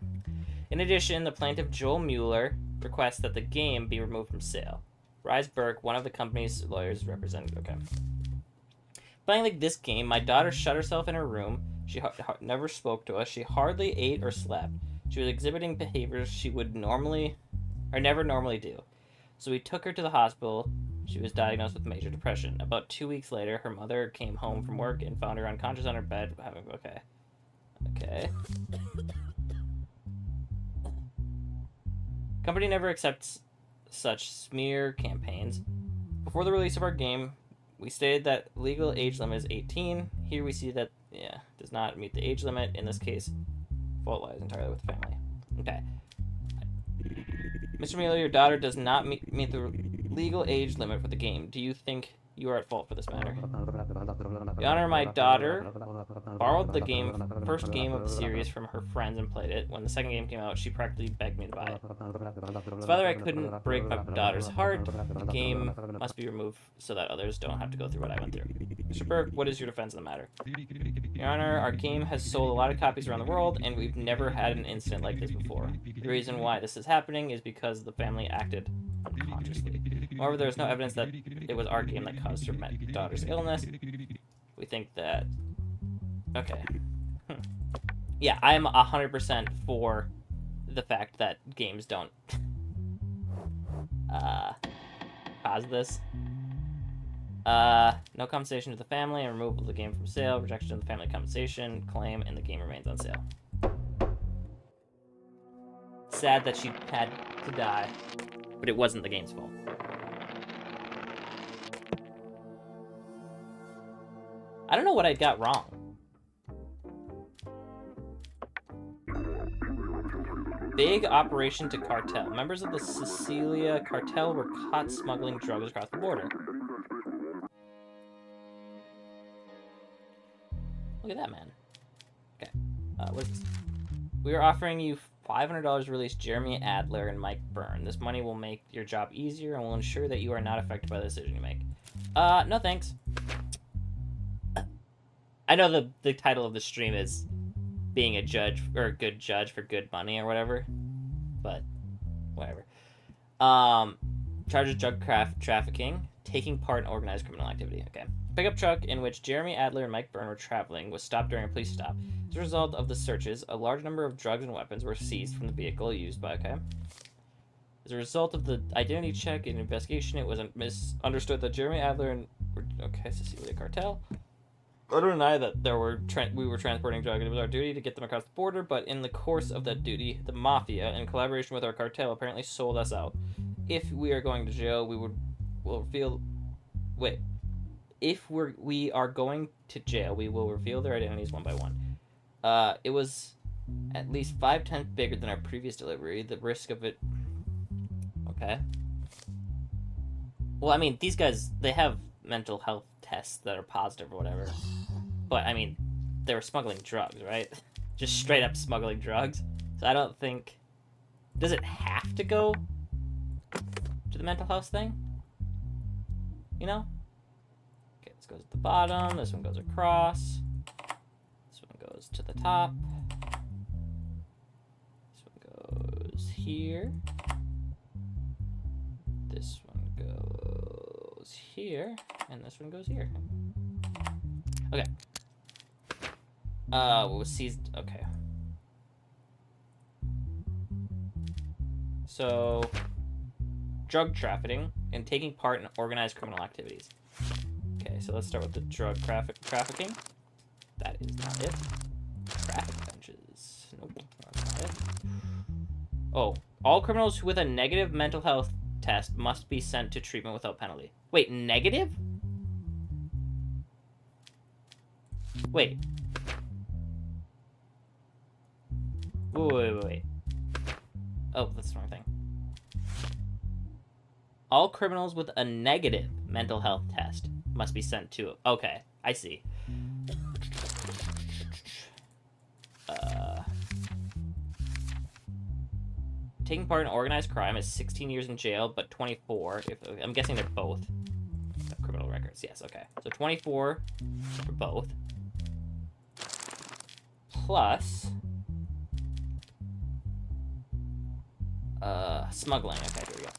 In addition, the plaintiff, Joel Mueller, requests that the game be removed from sale. Rise Burke, one of the company's lawyers, represented... Okay. Playing like this game, my daughter shut herself in her room. She never spoke to us. She hardly ate or slept. She was exhibiting behaviors she would never normally do. So we took her to the hospital. She was diagnosed with major depression. About 2 weeks later, her mother came home from work and found her unconscious on her bed. Okay. Company never accepts such smear campaigns. Before the release of our game, we stated that legal age limit is 18. Here we see that, does not meet the age limit. In this case, fault lies entirely with the family. Okay. Mr. Mueller, your daughter does not meet the legal age limit for the game. Do you think you are at fault for this matter? Your Honor, my daughter borrowed the first game of the series from her friends and played it. When the second game came out, she practically begged me to buy it. As father, I couldn't break my daughter's heart. The game must be removed so that others don't have to go through what I went through. Mr. Burke, what is your defense of the matter? Your Honor, our game has sold a lot of copies around the world, and we've never had an incident like this before. The reason why this is happening is because the family acted unconsciously. However, there is no evidence that it was our game that caused her daughter's illness. We think that... Okay. Yeah, I am 100% for the fact that games don't cause this. No compensation to the family and removal of the game from sale. Rejection of the family compensation claim, and the game remains on sale. Sad that she had to die, but it wasn't the game's fault. I don't know what I got wrong. Big operation to cartel. Members of the Sicilia cartel were caught smuggling drugs across the border. Look at that, man. Okay. What is this? We are offering you $500 to release Jeremy Adler and Mike Byrne. This money will make your job easier and will ensure that you are not affected by the decision you make. No thanks. I know the title of the stream is being a judge, or a good judge for good money or whatever, but whatever. Charges drug trafficking, taking part in organized criminal activity. Okay. Pickup truck in which Jeremy Adler and Mike Byrne were traveling was stopped during a police stop. As a result of the searches, a large number of drugs and weapons were seized from the vehicle used by, As a result of the identity check and investigation, it was misunderstood that Jeremy Adler and, Sicilia cartel. I don't deny that we were transporting drugs. It was our duty to get them across the border, but in the course of that duty, the mafia, in collaboration with our cartel, apparently sold us out. If we are going to jail, we'll reveal... Wait. If we are going to jail, we will reveal their identities one by one. It was at least 5 times bigger than our previous delivery. The risk of it... Okay. Well, I mean, these guys, they have mental health tests that are positive or whatever. But, I mean, they were smuggling drugs, right? Just straight up smuggling drugs. So I don't think... Does it have to go to the mental health thing? You know? Okay, this goes at the bottom. This one goes across. This one goes to the top. This one goes here. This one goes here. And this one goes here. Okay. What was seized? Okay. So, drug trafficking and taking part in organized criminal activities. Okay, so let's start with the drug trafficking. That is not it. Traffic benches. Nope, that's not it. Oh, all criminals with a negative mental health test must be sent to treatment without penalty. Wait, negative? Wait. Wait. Oh, that's the wrong thing. All criminals with a negative mental health test must be sent to... Okay, I see. Taking part in organized crime is 16 years in jail, but 24. I'm guessing they're both criminal records. Yes, okay. So 24 for both. Plus smuggling. Okay, here we go.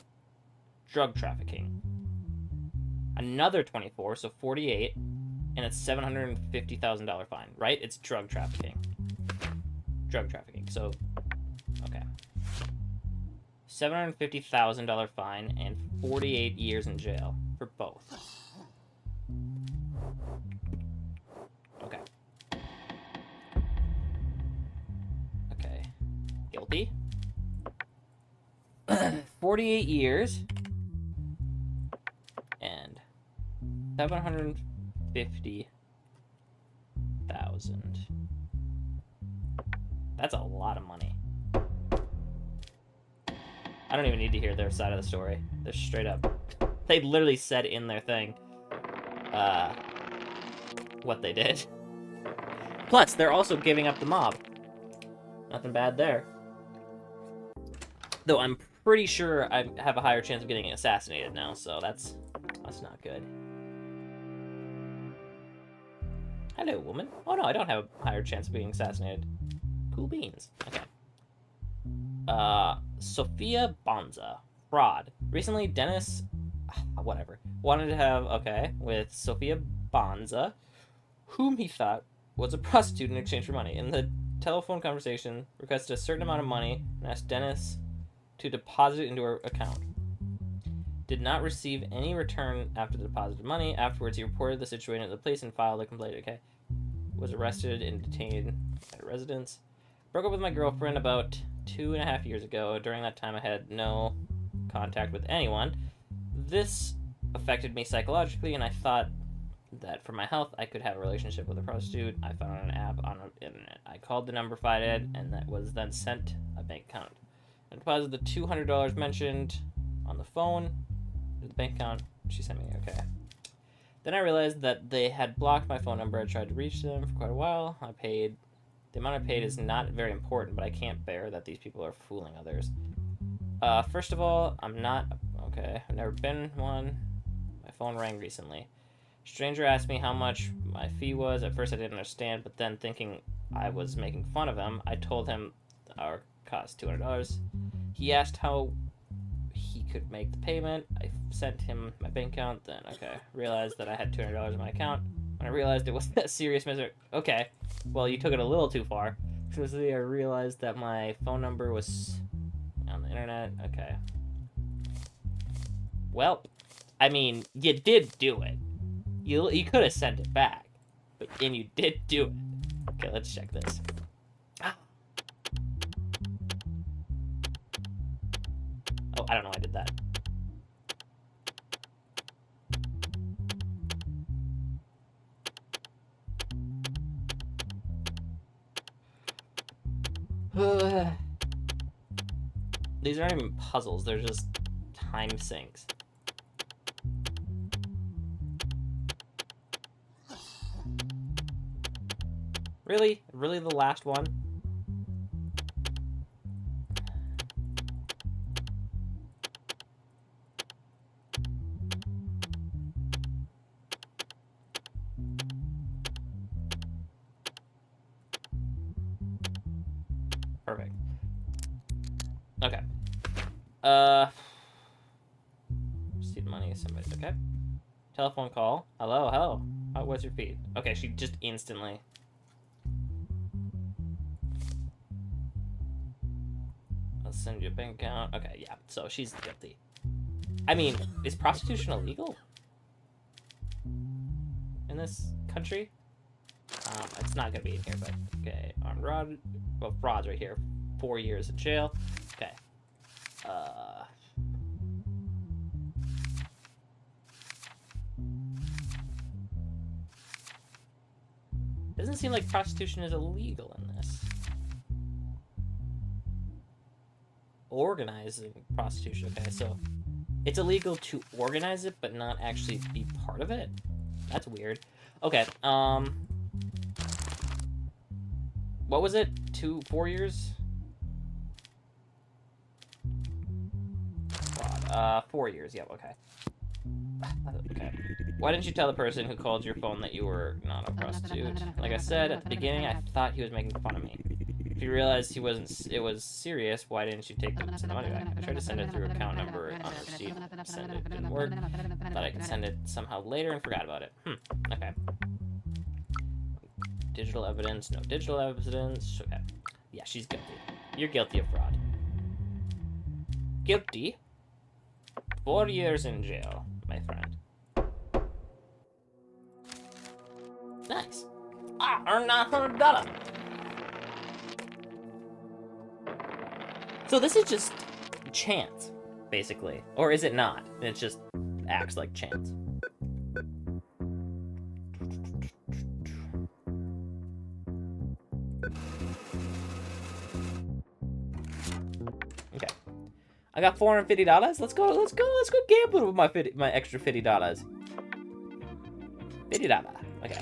Drug trafficking. Another 24, so 48, and it's $750,000 fine, right? It's drug trafficking. Drug trafficking. So, okay. $750,000 fine and 48 years in jail for both. Okay. Okay. Guilty. 48 years and 750,000. That's a lot of money. I don't even need to hear their side of the story. They're straight up. They literally said in their thing what they did. Plus, they're also giving up the mob. Nothing bad there. Though I'm pretty sure I have a higher chance of getting assassinated now, so that's not good. Hello, woman. Oh no, I don't have a higher chance of being assassinated. Cool beans. Okay. Sophia Bonza. Fraud. Recently, Dennis... whatever. Wanted to have... Okay. With Sophia Bonza, whom he thought was a prostitute in exchange for money. In the telephone conversation, requested a certain amount of money and asked Dennis to deposit it into her account. Did not receive any return after the deposited money. Afterwards, he reported the situation to the police and filed a complaint. Okay. Was arrested and detained at a residence. Broke up with my girlfriend about 2.5 years ago. During that time, I had no contact with anyone. This affected me psychologically, and I thought that for my health, I could have a relationship with a prostitute. I found an app on the internet. I called the number provided, and that was then sent a bank account. I deposited the $200 mentioned on the phone to the bank account. She sent me, okay. Then I realized that they had blocked my phone number. I tried to reach them for quite a while. I paid. The amount I paid is not very important, but I can't bear that these people are fooling others. First of all, I'm not... Okay, I've never been one. My phone rang recently. Stranger asked me how much my fee was. At first I didn't understand, but then thinking I was making fun of him, I told him our cost $200. He asked how he could make the payment. I sent him my bank account. Then, okay, realized that I had $200 in my account. When I realized it was a serious mistake. Okay, well, you took it a little too far. Supposedly, I realized that my phone number was on the internet. Okay. Well, I mean, you did do it. You could have sent it back, and you did do it. Okay, let's check this. Oh, I don't know why I did that. These aren't even puzzles, they're just time sinks. Really? Really the last one? Perfect. Okay. Receive money, somebody. Okay. Telephone call. Hello, hello. What's your feed? Okay, she just instantly. I'll send you a bank account. Okay, yeah. So she's guilty. I mean, is prostitution illegal in this country? It's not gonna be in here, but okay. On fraud, well, fraud's right here. 4 years in jail. Okay. Doesn't seem like prostitution is illegal in this. Organizing prostitution. Okay, so it's illegal to organize it, but not actually be part of it. That's weird. Okay. What was it? 4 years? 4 years. Yep. Okay. Okay. Why didn't you tell the person who called your phone that you were not a prostitute? Like I said at the beginning, I thought he was making fun of me. If you realized it was serious, why didn't you take the money back? I tried to send it through account number on the receipt. Send it, didn't work. Thought I could send it somehow later and forgot about it. Okay. Digital evidence, no digital evidence. Okay. Yeah, she's guilty. You're guilty of fraud. Guilty. 4 years in jail, my friend. Nice. I earned $900. So this is just chance, basically. Or is it not? It just acts like chance. Okay. I got $450. Let's go gamble with my extra $50. $50. Okay.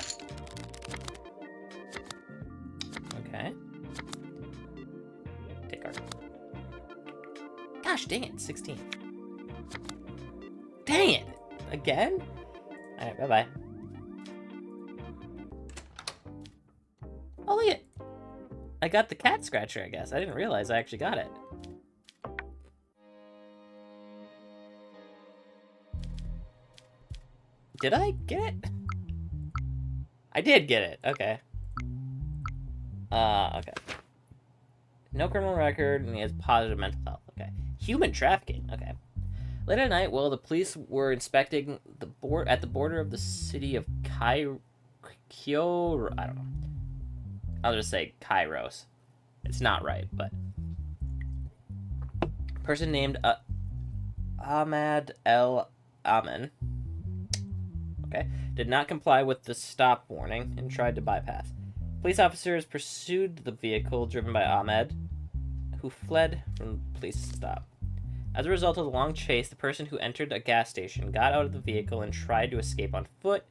Okay. Take card. Gosh dang it, 16. Dang it! Again? Alright, bye-bye. Oh, look at it. I got the cat scratcher, I guess. I didn't realize I actually got it. Did I get it? I did get it. Okay. Okay. No criminal record, and he has positive mental health. Okay. Human trafficking. Okay. Late at night, while the police were inspecting at the border of the city of Kyo, I don't know. I'll just say Kairos. It's not right, but person named Ahmad El Amin, okay, did not comply with the stop warning and tried to bypass. Police officers pursued the vehicle driven by Ahmed, who fled from the police stop. As a result of the long chase, the person who entered a gas station, got out of the vehicle, and tried to escape on foot,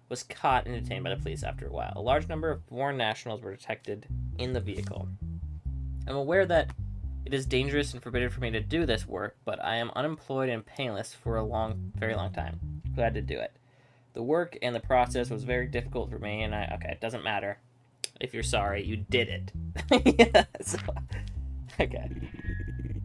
was caught and detained by the police after a while. A large number of foreign nationals were detected in the vehicle. I'm aware that it is dangerous and forbidden for me to do this work, but I am unemployed and penniless for a very long time. Glad to do it. The work and the process was very difficult for me, and okay, it doesn't matter. If you're sorry, you did it. Yeah, so, okay.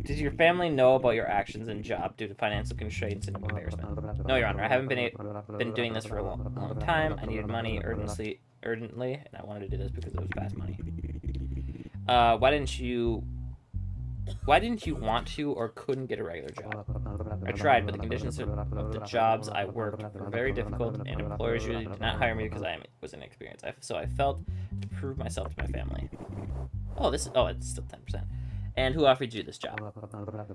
Did your family know about your actions and job due to financial constraints and embarrassment? No, Your Honor. I haven't been doing this for a long time. I needed money urgently, and I wanted to do this because it was fast money. Why didn't you want to or couldn't get a regular job? I tried, but the conditions of the jobs I worked were very difficult, and employers usually did not hire me because I was inexperienced. So I felt to prove myself to my family. It's still 10%. And who offered you this job?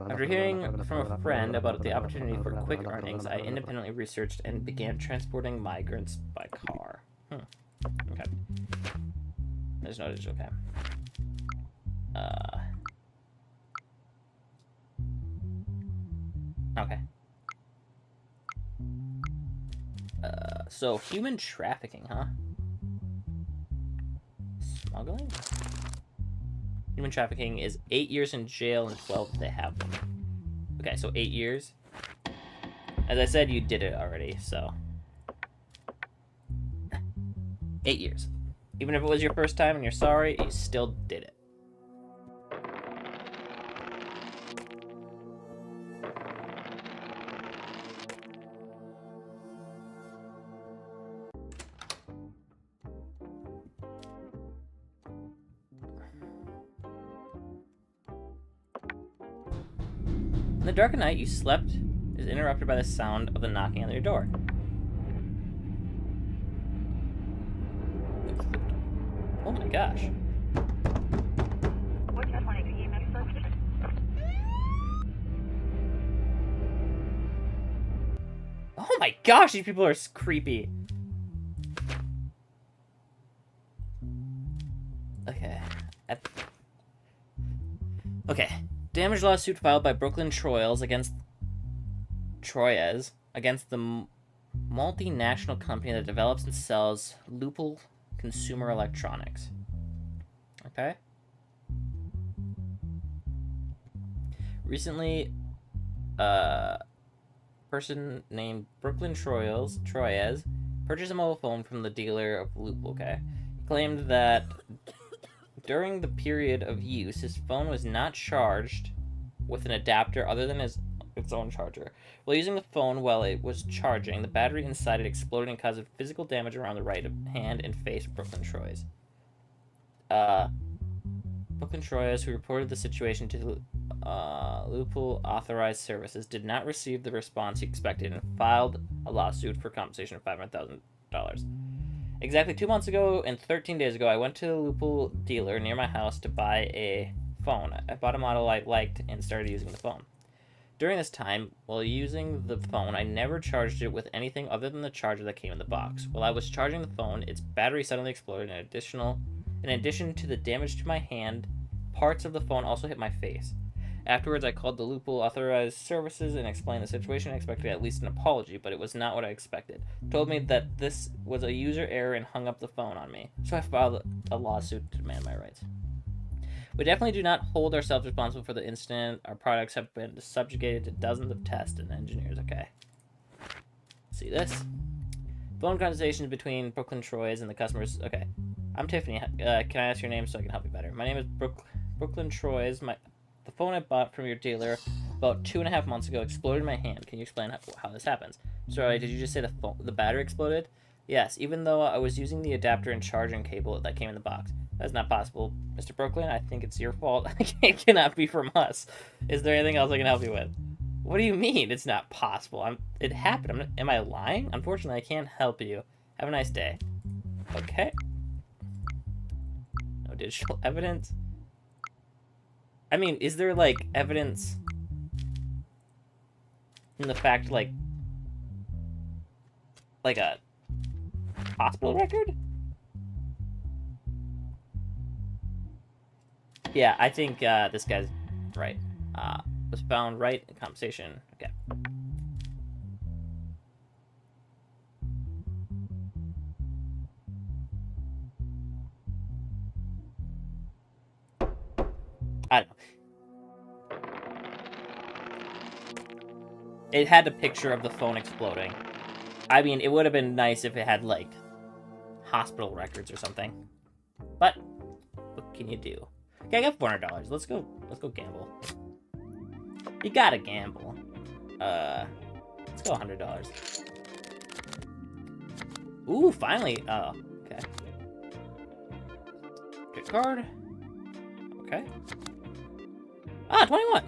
After hearing from a friend about the opportunity for quick earnings, I independently researched and began transporting migrants by car. Okay. There's no digital cam. Okay. So human trafficking, huh? Smuggling? Human trafficking is 8 years in jail and 12 if they have them. Okay, so 8 years. As I said, you did it already, so 8 years. Even if it was your first time and you're sorry, you still did it. In the dark of night, you slept is interrupted by the sound of the knocking on your door. Oh my gosh. Oh my gosh, these people are creepy. Okay. Okay. Damage lawsuit filed by Brooklyn Troyes against the multinational company that develops and sells Lupul Consumer Electronics. Okay. Recently, Person named Brooklyn Troyes purchased a mobile phone from the dealer of Loop. Okay, he claimed that during the period of use, his phone was not charged with an adapter other than its own charger. While using the phone while it was charging, the battery inside it exploded and caused physical damage around the right hand and face of Brooklyn Troyes. Brooklyn Troyes, who reported the situation to Loophole Authorized Services, did not receive the response he expected and filed a lawsuit for compensation of $500,000. Exactly 2 months ago and 13 days ago, I went to the Loophole dealer near my house to buy a phone. I bought a model I liked and started using the phone. During this time, while using the phone, I never charged it with anything other than the charger that came in the box. While I was charging the phone, its battery suddenly exploded. In addition to the damage to my hand, parts of the phone also hit my face. Afterwards, I called the Loophole Authorized Services and explained the situation. I expected at least an apology, but it was not what I expected. Told me that this was a user error and hung up the phone on me. So I filed a lawsuit to demand my rights. We definitely do not hold ourselves responsible for the incident. Our products have been subjugated to dozens of tests and engineers. Okay. See this? Phone conversations between Brooklyn Troyes and the customers. Okay. I'm Tiffany. Can I ask your name so I can help you better? My name is Brooklyn Troyes. The phone I bought from your dealer about 2.5 months ago exploded in my hand. Can you explain how this happens? Sorry, did you just say the battery exploded? Yes, even though I was using the adapter and charging cable that came in the box. That's not possible. Mr. Brooklyn, I think it's your fault. It cannot be from us. Is there anything else I can help you with? What do you mean it's not possible? It happened. Am I lying? Unfortunately, I can't help you. Have a nice day. Okay. No digital evidence. I mean, is there, like, evidence in the fact, like a hospital record? Yeah, I think this guy's right. Was found right in compensation. Okay. I don't know. It had a picture of the phone exploding. I mean, it would have been nice if it had, like, hospital records or something. But what can you do? Okay, I got $400. Let's go gamble. You gotta gamble. Let's go $100. Ooh, finally. Oh, okay. Good card. Okay. 21.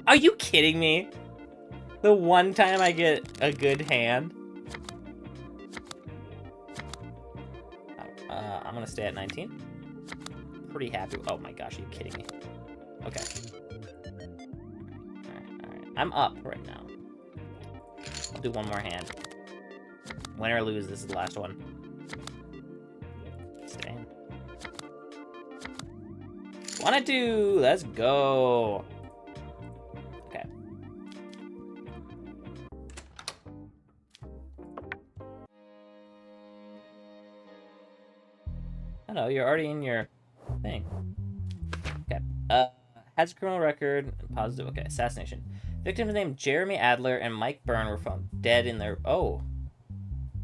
Are you kidding me? The one time I get a good hand. I'm gonna stay at 19. Pretty happy. Oh my gosh, are you kidding me? Okay. Alright. I'm up right now. I'll do one more hand. Win or lose, this is the last one. Stay in. 1-2! Let's go! Okay. Hello, you're already in your thing. Okay. Has a criminal record. Positive. Okay. Assassination. Victims named Jeremy Adler and Mike Byrne were found dead in their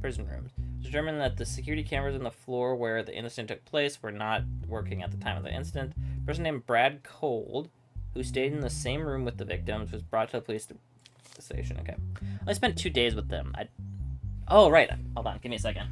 prison rooms. It was determined that the security cameras on the floor where the incident took place were not working at the time of the incident. A person named Brad Cold, who stayed in the same room with the victims, was brought to the police station. Okay. I spent 2 days with them. Oh, right. Hold on. Give me a second.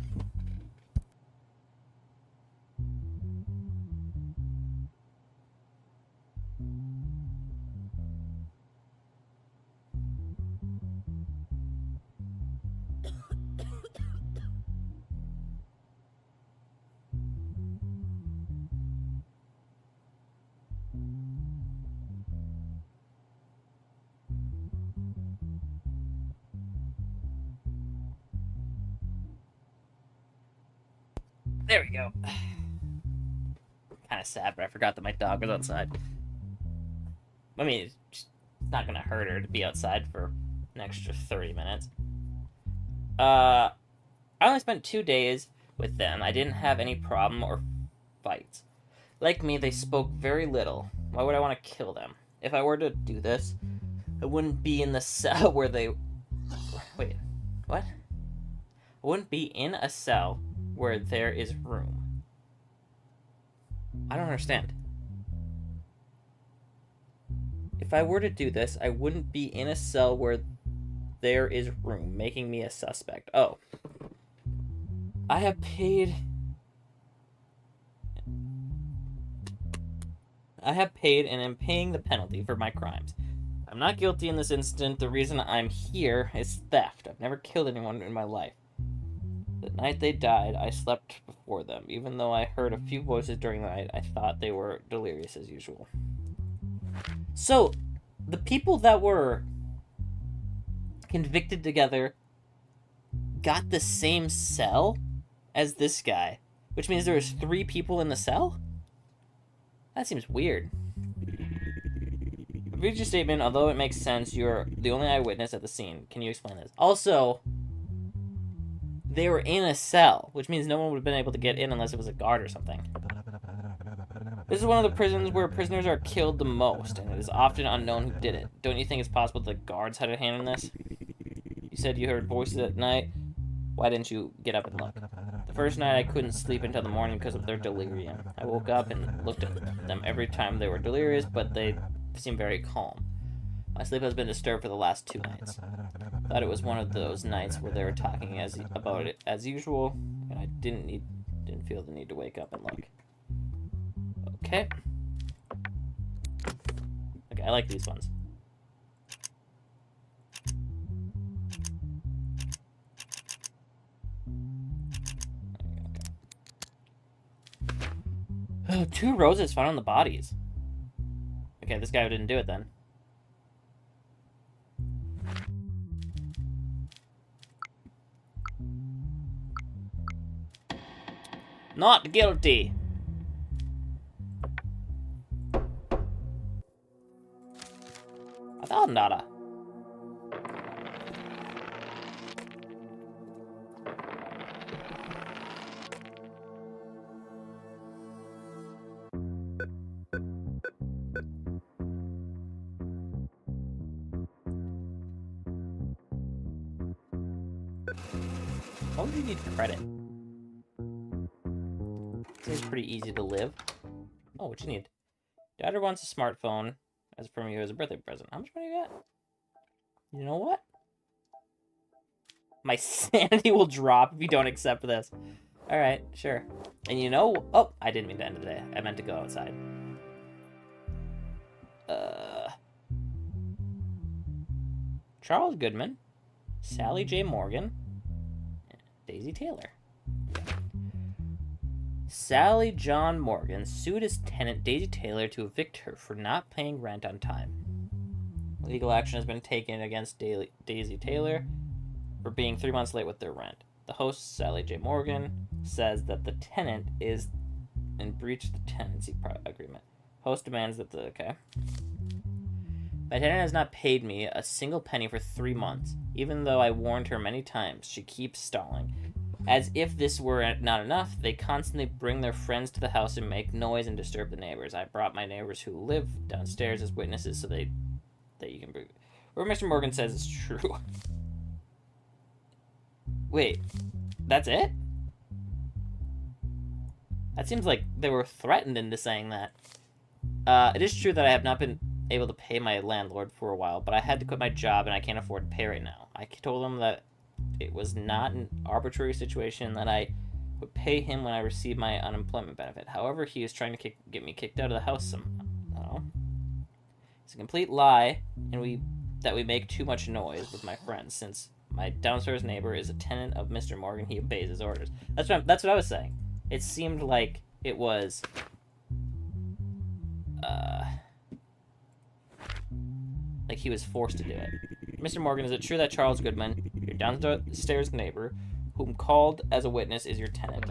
There we go. Kind of sad, but I forgot that my dog was outside. I mean, it's not gonna hurt her to be outside for an extra 30 minutes. I only spent 2 days with them. I didn't have any problem or fights. Like me, they spoke very little. Why would I want to kill them? If I were to do this, I wouldn't be in the cell where they... Wait, what? I wouldn't be in a cell where there is room. I don't understand. If I were to do this, I wouldn't be in a cell where there is room, making me a suspect. Oh. I have paid and am paying the penalty for my crimes. I'm not guilty in this incident. The reason I'm here is theft. I've never killed anyone in my life. The night they died, I slept before them. Even though I heard a few voices during the night, I thought they were delirious as usual. So, the people that were convicted together got the same cell as this guy, which means there was 3 people in the cell? That seems weird. Read your statement. Although it makes sense, you're the only eyewitness at the scene. Can you explain this? Also, they were in a cell, which means no one would have been able to get in unless it was a guard or something. This is one of the prisons where prisoners are killed the most, and it is often unknown who did it. Don't you think it's possible the guards had a hand in this? You said you heard voices at night. Why didn't you get up and look? The first night I couldn't sleep until the morning because of their delirium. I woke up and looked at them every time they were delirious, but they seemed very calm. My sleep has been disturbed for the last 2 nights. Thought it was one of those nights where they were talking about it as usual, and I didn't feel the need to wake up and look. Okay. Okay, I like these ones. Oh, 2 roses found on the bodies. Okay, this guy didn't do it then. Not guilty. $1,000. Why would you need credit? Seems pretty easy to live. Oh, what you need? Daughter wants a smartphone from you as a birthday present. How much money you got? You know what? My sanity will drop if you don't accept this. Alright, sure. And you know... Oh, I didn't mean to end the day. I meant to go outside. Charles Goodman. Sally J. Morgan. Daisy Taylor. Sally John Morgan sued his tenant Daisy Taylor to evict her for not paying rent on time. Legal action has been taken against Daisy Taylor for being 3 months late with their rent. The host, Sally J. Morgan, says that the tenant is in breach of the tenancy agreement. Host demands that the... Okay. My tenant has not paid me a single penny for 3 months. Even though I warned her many times, she keeps stalling. As if this were not enough, they constantly bring their friends to the house and make noise and disturb the neighbors. I brought my neighbors who live downstairs as witnesses so that you can... What Mr. Morgan says is true. Wait, that's it? That seems like they were threatened into saying that. It is true that I have not been able to pay my landlord for a while, but I had to quit my job and I can't afford to pay right now. I told him that it was not an arbitrary situation, that I would pay him when I received my unemployment benefit. However, he is trying to get me kicked out of the house somehow. It's a complete lie, and that we make too much noise with my friends. Since my downstairs neighbor is a tenant of Mr. Morgan, he obeys his orders. That's what I was saying. It seemed like it was... like he was forced to do it. Mr. Morgan, is it true that Charles Goodman, your downstairs neighbor, whom called as a witness, is your tenant?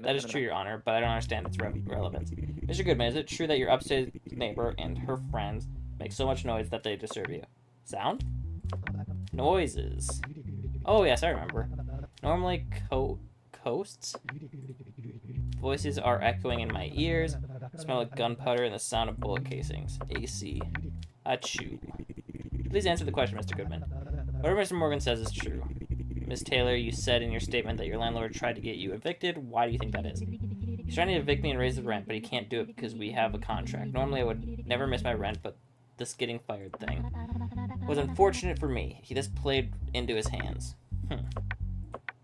That is true, Your Honor, but I don't understand its relevance. Mr. Goodman, is it true that your upstairs neighbor and her friends make so much noise that they disturb you? Sound? Noises. Oh, yes, I remember. Normally, coasts. Voices are echoing in my ears. Smell of gunpowder and the sound of bullet casings. AC. Achoo. Please answer the question, Mr. Goodman. Whatever Mr. Morgan says is true. Miss Taylor, you said in your statement that your landlord tried to get you evicted. Why do you think that is? He's trying to evict me and raise the rent, but he can't do it because we have a contract. Normally I would never miss my rent, but this getting fired thing was unfortunate for me. He just played into his hands.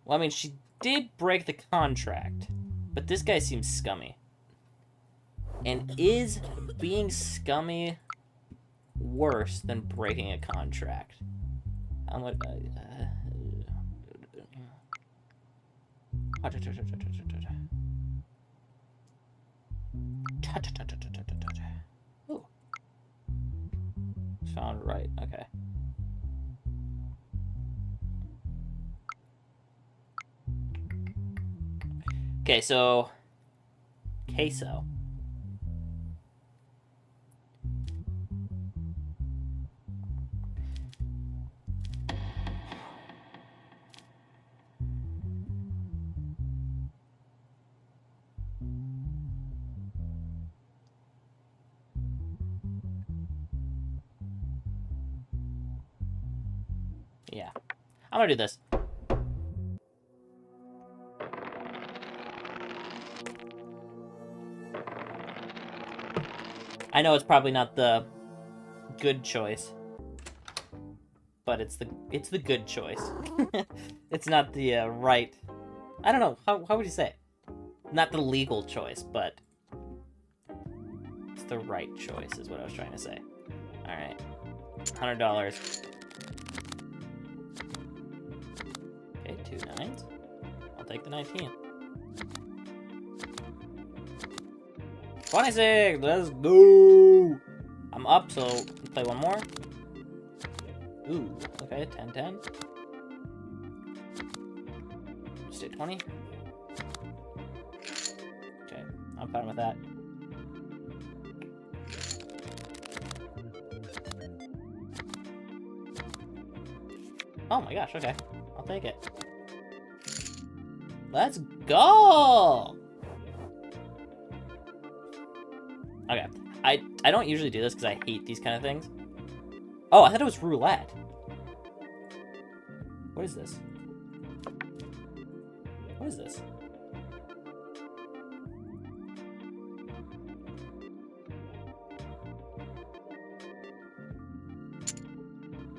Well, I mean, she did break the contract, but this guy seems scummy. And is being scummy worse than breaking a contract? I'm gonna... Ooh. Found right, okay. Okay, so... Queso. Yeah. I'm gonna do this. I know it's probably not the good choice, but it's the good choice. It's not the right. I don't know how would you say it? Not the legal choice, but it's the right choice is what I was trying to say. All right, $100. Okay, 2 9s. I'll take the 19. 26! Let's go! I'm up, so play one more. Ooh, okay, 10 10. Stay 20. Okay, I'm fine with that. Oh my gosh, okay. I'll take it. Let's go! Okay, I don't usually do this because I hate these kind of things. Oh, I thought it was roulette. What is this? What is this?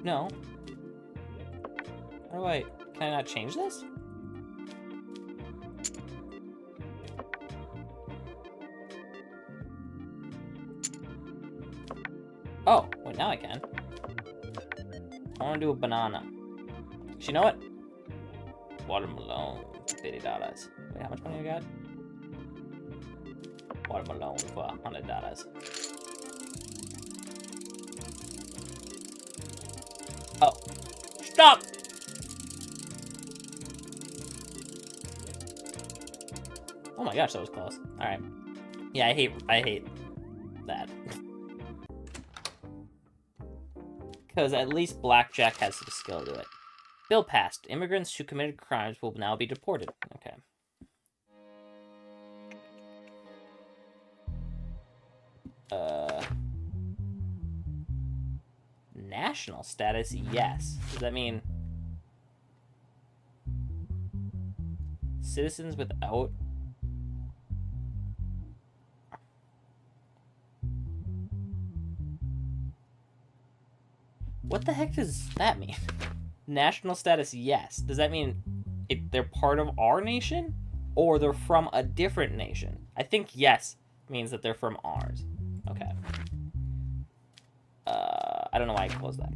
No. How do I... Can I not change this? Oh, wait, now I can. I want to do a banana. You know what? Watermelon, $50. Wait, how much money I got? Watermelon for $100. Oh, stop! Oh my gosh, that was close. All right. Yeah, I hate that. Because at least Blackjack has some skill to it. Bill passed. Immigrants who committed crimes will now be deported. Okay. National status, yes. Does that mean citizens without... What the heck does that mean? National status, yes. Does that mean they're part of our nation? Or they're from a different nation? I think yes means that they're from ours. Okay. I don't know why I closed that.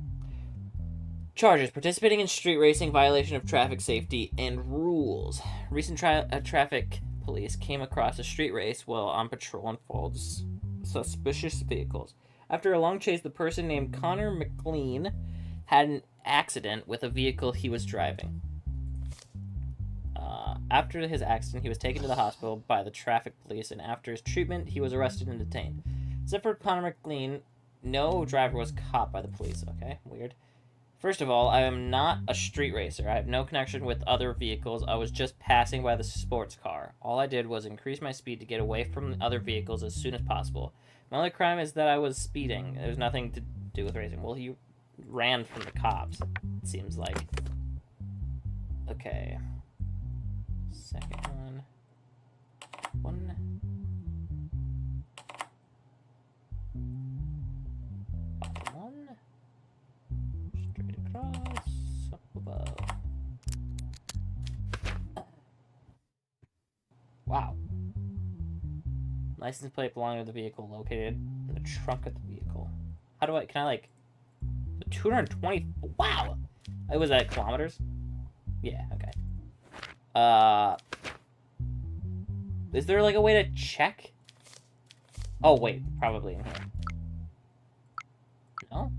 Charges: participating in street racing, violation of traffic safety and rules. Recent traffic police came across a street race while on patrol and followed suspicious vehicles. After a long chase, the person named Connor McLean had an accident with a vehicle he was driving. After his accident, he was taken to the hospital by the traffic police, and after his treatment, he was arrested and detained. Except for Connor McLean, no driver was caught by the police. Okay, weird. First of all, I am not a street racer. I have no connection with other vehicles. I was just passing by the sports car. All I did was increase my speed to get away from other vehicles as soon as possible. My only crime is that I was speeding. There's nothing to do with racing. Well, he ran from the cops, it seems like. Okay. Second one. One. One. Straight across. Up above. Wow. License plate belonging to the vehicle located in the trunk of the vehicle. How do I, can I like, 220, wow! Was that kilometers? Yeah, okay. Is there like a way to check? Oh wait, probably in here. No?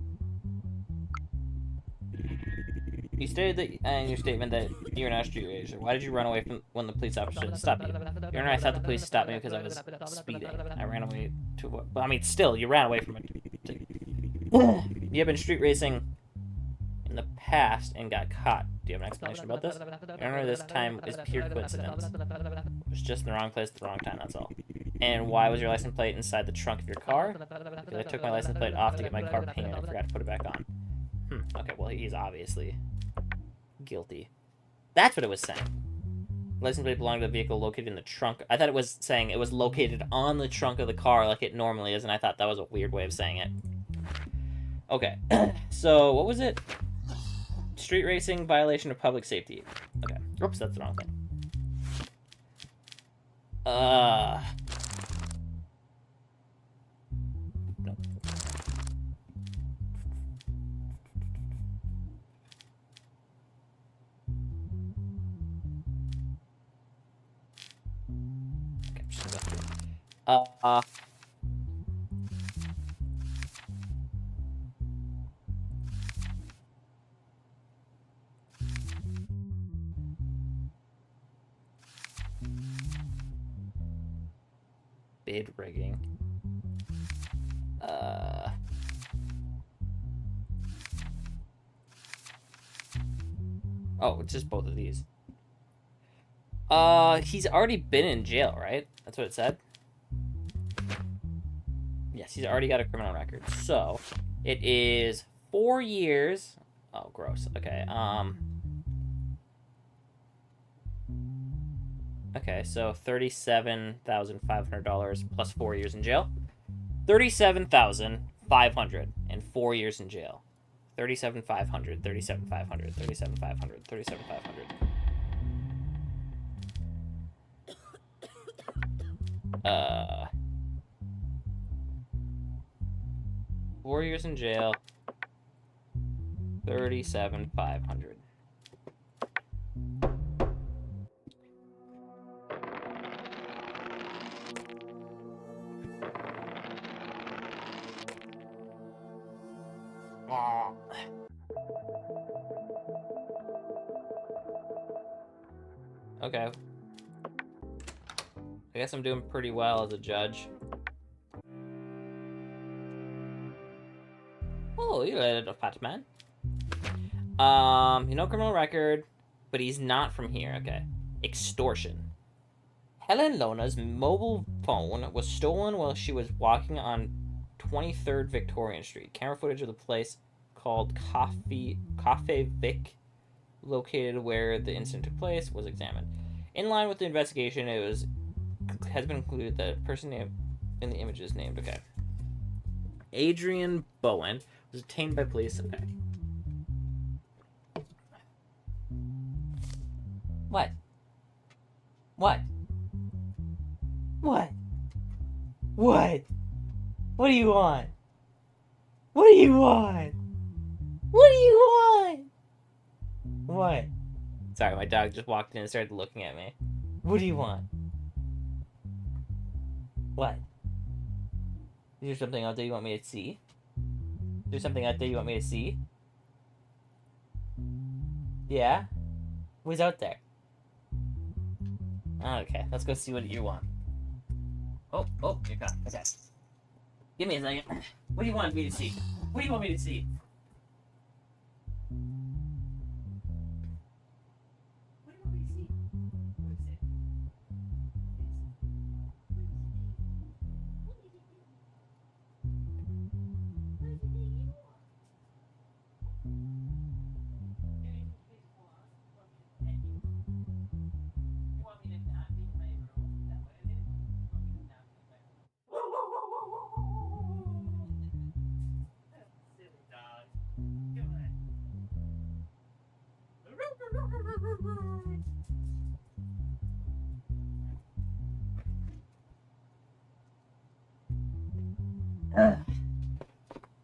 You stated that in your statement that you're not a street racer. Why did you run away from when the police officer stopped you? Your Honor, I thought the police stopped me because I was speeding. I ran away to what? I mean, still, you ran away from it. You have been street racing in the past and got caught. Do you have an explanation about this? Your Honor, this time is pure coincidence. It was just in the wrong place at the wrong time, that's all. And why was your license plate inside the trunk of your car? Because I took my license plate off to get my car painted and forgot to put it back on. Okay, well, he's obviously guilty. That's what it was saying. License plate belonged to the vehicle located in the trunk. I thought it was saying it was located on the trunk of the car like it normally is, and I thought that was a weird way of saying it. Okay, so what was it? Street racing, violation of public safety. Okay, oops, that's the wrong thing. No. Okay, just gonna go through. Bid rigging. Oh, it's just both of these. He's already been in jail, right? That's what it said? Yes, he's already got a criminal record. So, it is 4 years. Oh, gross. Okay, okay, so $37,500 plus 4 years in jail. $37,500 and 4 years in jail. 37,500, 37,500, 37,500, 37,500. 4 years in jail. 37,500. Okay. I guess I'm doing pretty well as a judge. Oh, you're a fat man. No criminal record, but he's not from here. Okay. Extortion. Helen Lona's mobile phone was stolen while she was walking on 23rd Victorian Street. Camera footage of the place called Cafe Vic, located where the incident took place, was examined. In line with the investigation, has been concluded that a person named in the image is named. Okay. Adrian Bowen was detained by police. Okay. What? What? What? What? What do you want? What do you want? What do you want? What? Sorry, my dog just walked in and started looking at me. What do you want? What? Is there something out there you want me to see? Is there something out there you want me to see? Yeah? What's out there? Okay, let's go see what you want. Oh, you're gone. Okay. Give me a second. What do you want me to see? What do you want me to see?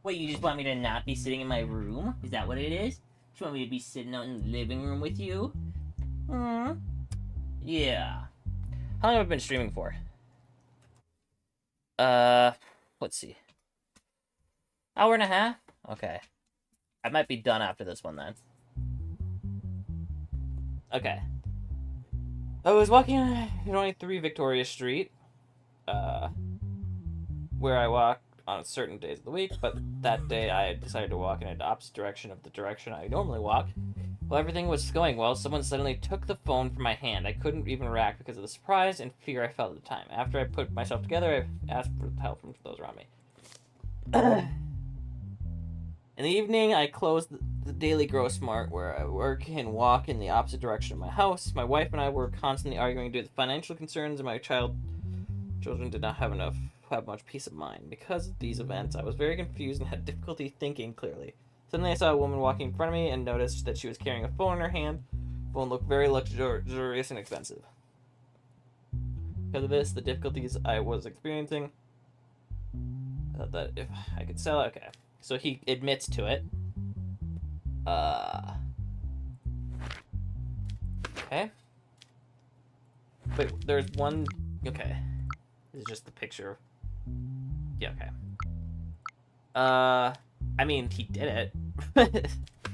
Wait, you just want me to not be sitting in my room? Is that what it is? You want me to be sitting out in the living room with you? Hmm? Yeah. How long have I been streaming for? Let's see. Hour and a half? Okay. I might be done after this one then. Okay. I was walking on 23 Victoria Street, where I walk on certain days of the week, but that day I decided to walk in the opposite direction of the direction I normally walk. While everything was going well, someone suddenly took the phone from my hand. I couldn't even react because of the surprise and fear I felt at the time. After I put myself together, I asked for help from those around me. In the evening, I closed the Daily Gross Mart where I work and walk in the opposite direction of my house. My wife and I were constantly arguing due to the financial concerns, and my children did not have much peace of mind. Because of these events, I was very confused and had difficulty thinking clearly. Suddenly, I saw a woman walking in front of me and noticed that she was carrying a phone in her hand. The phone looked very luxurious and expensive. Because of this, the difficulties I was experiencing, I thought that if I could sell it, okay. So he admits to it. Okay. Wait, there's one. Okay. This is just the picture. Yeah, okay. I mean, he did it.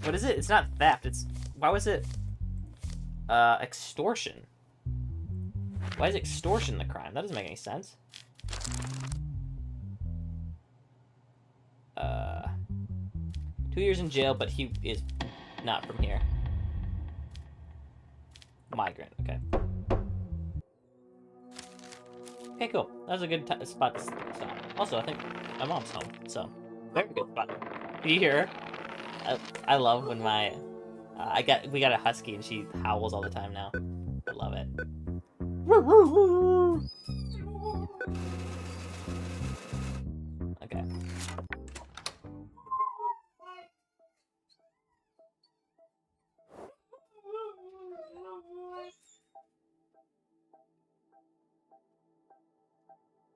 What is it? It's not theft. It's. Why was it. Extortion. Why is extortion the crime? That doesn't make any sense. 2 years in jail, but he is not from here. Migrant, okay. Okay, cool. That was a good spot to stop. Also, I think my mom's home, so very good spot. Can you hear her? I love when my we got a husky and she howls all the time now. I love it. Okay.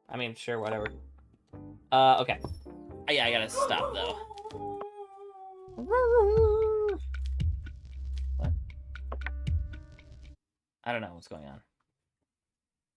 I mean, sure, whatever. Okay. Yeah, I gotta stop, though. What? I don't know what's going on.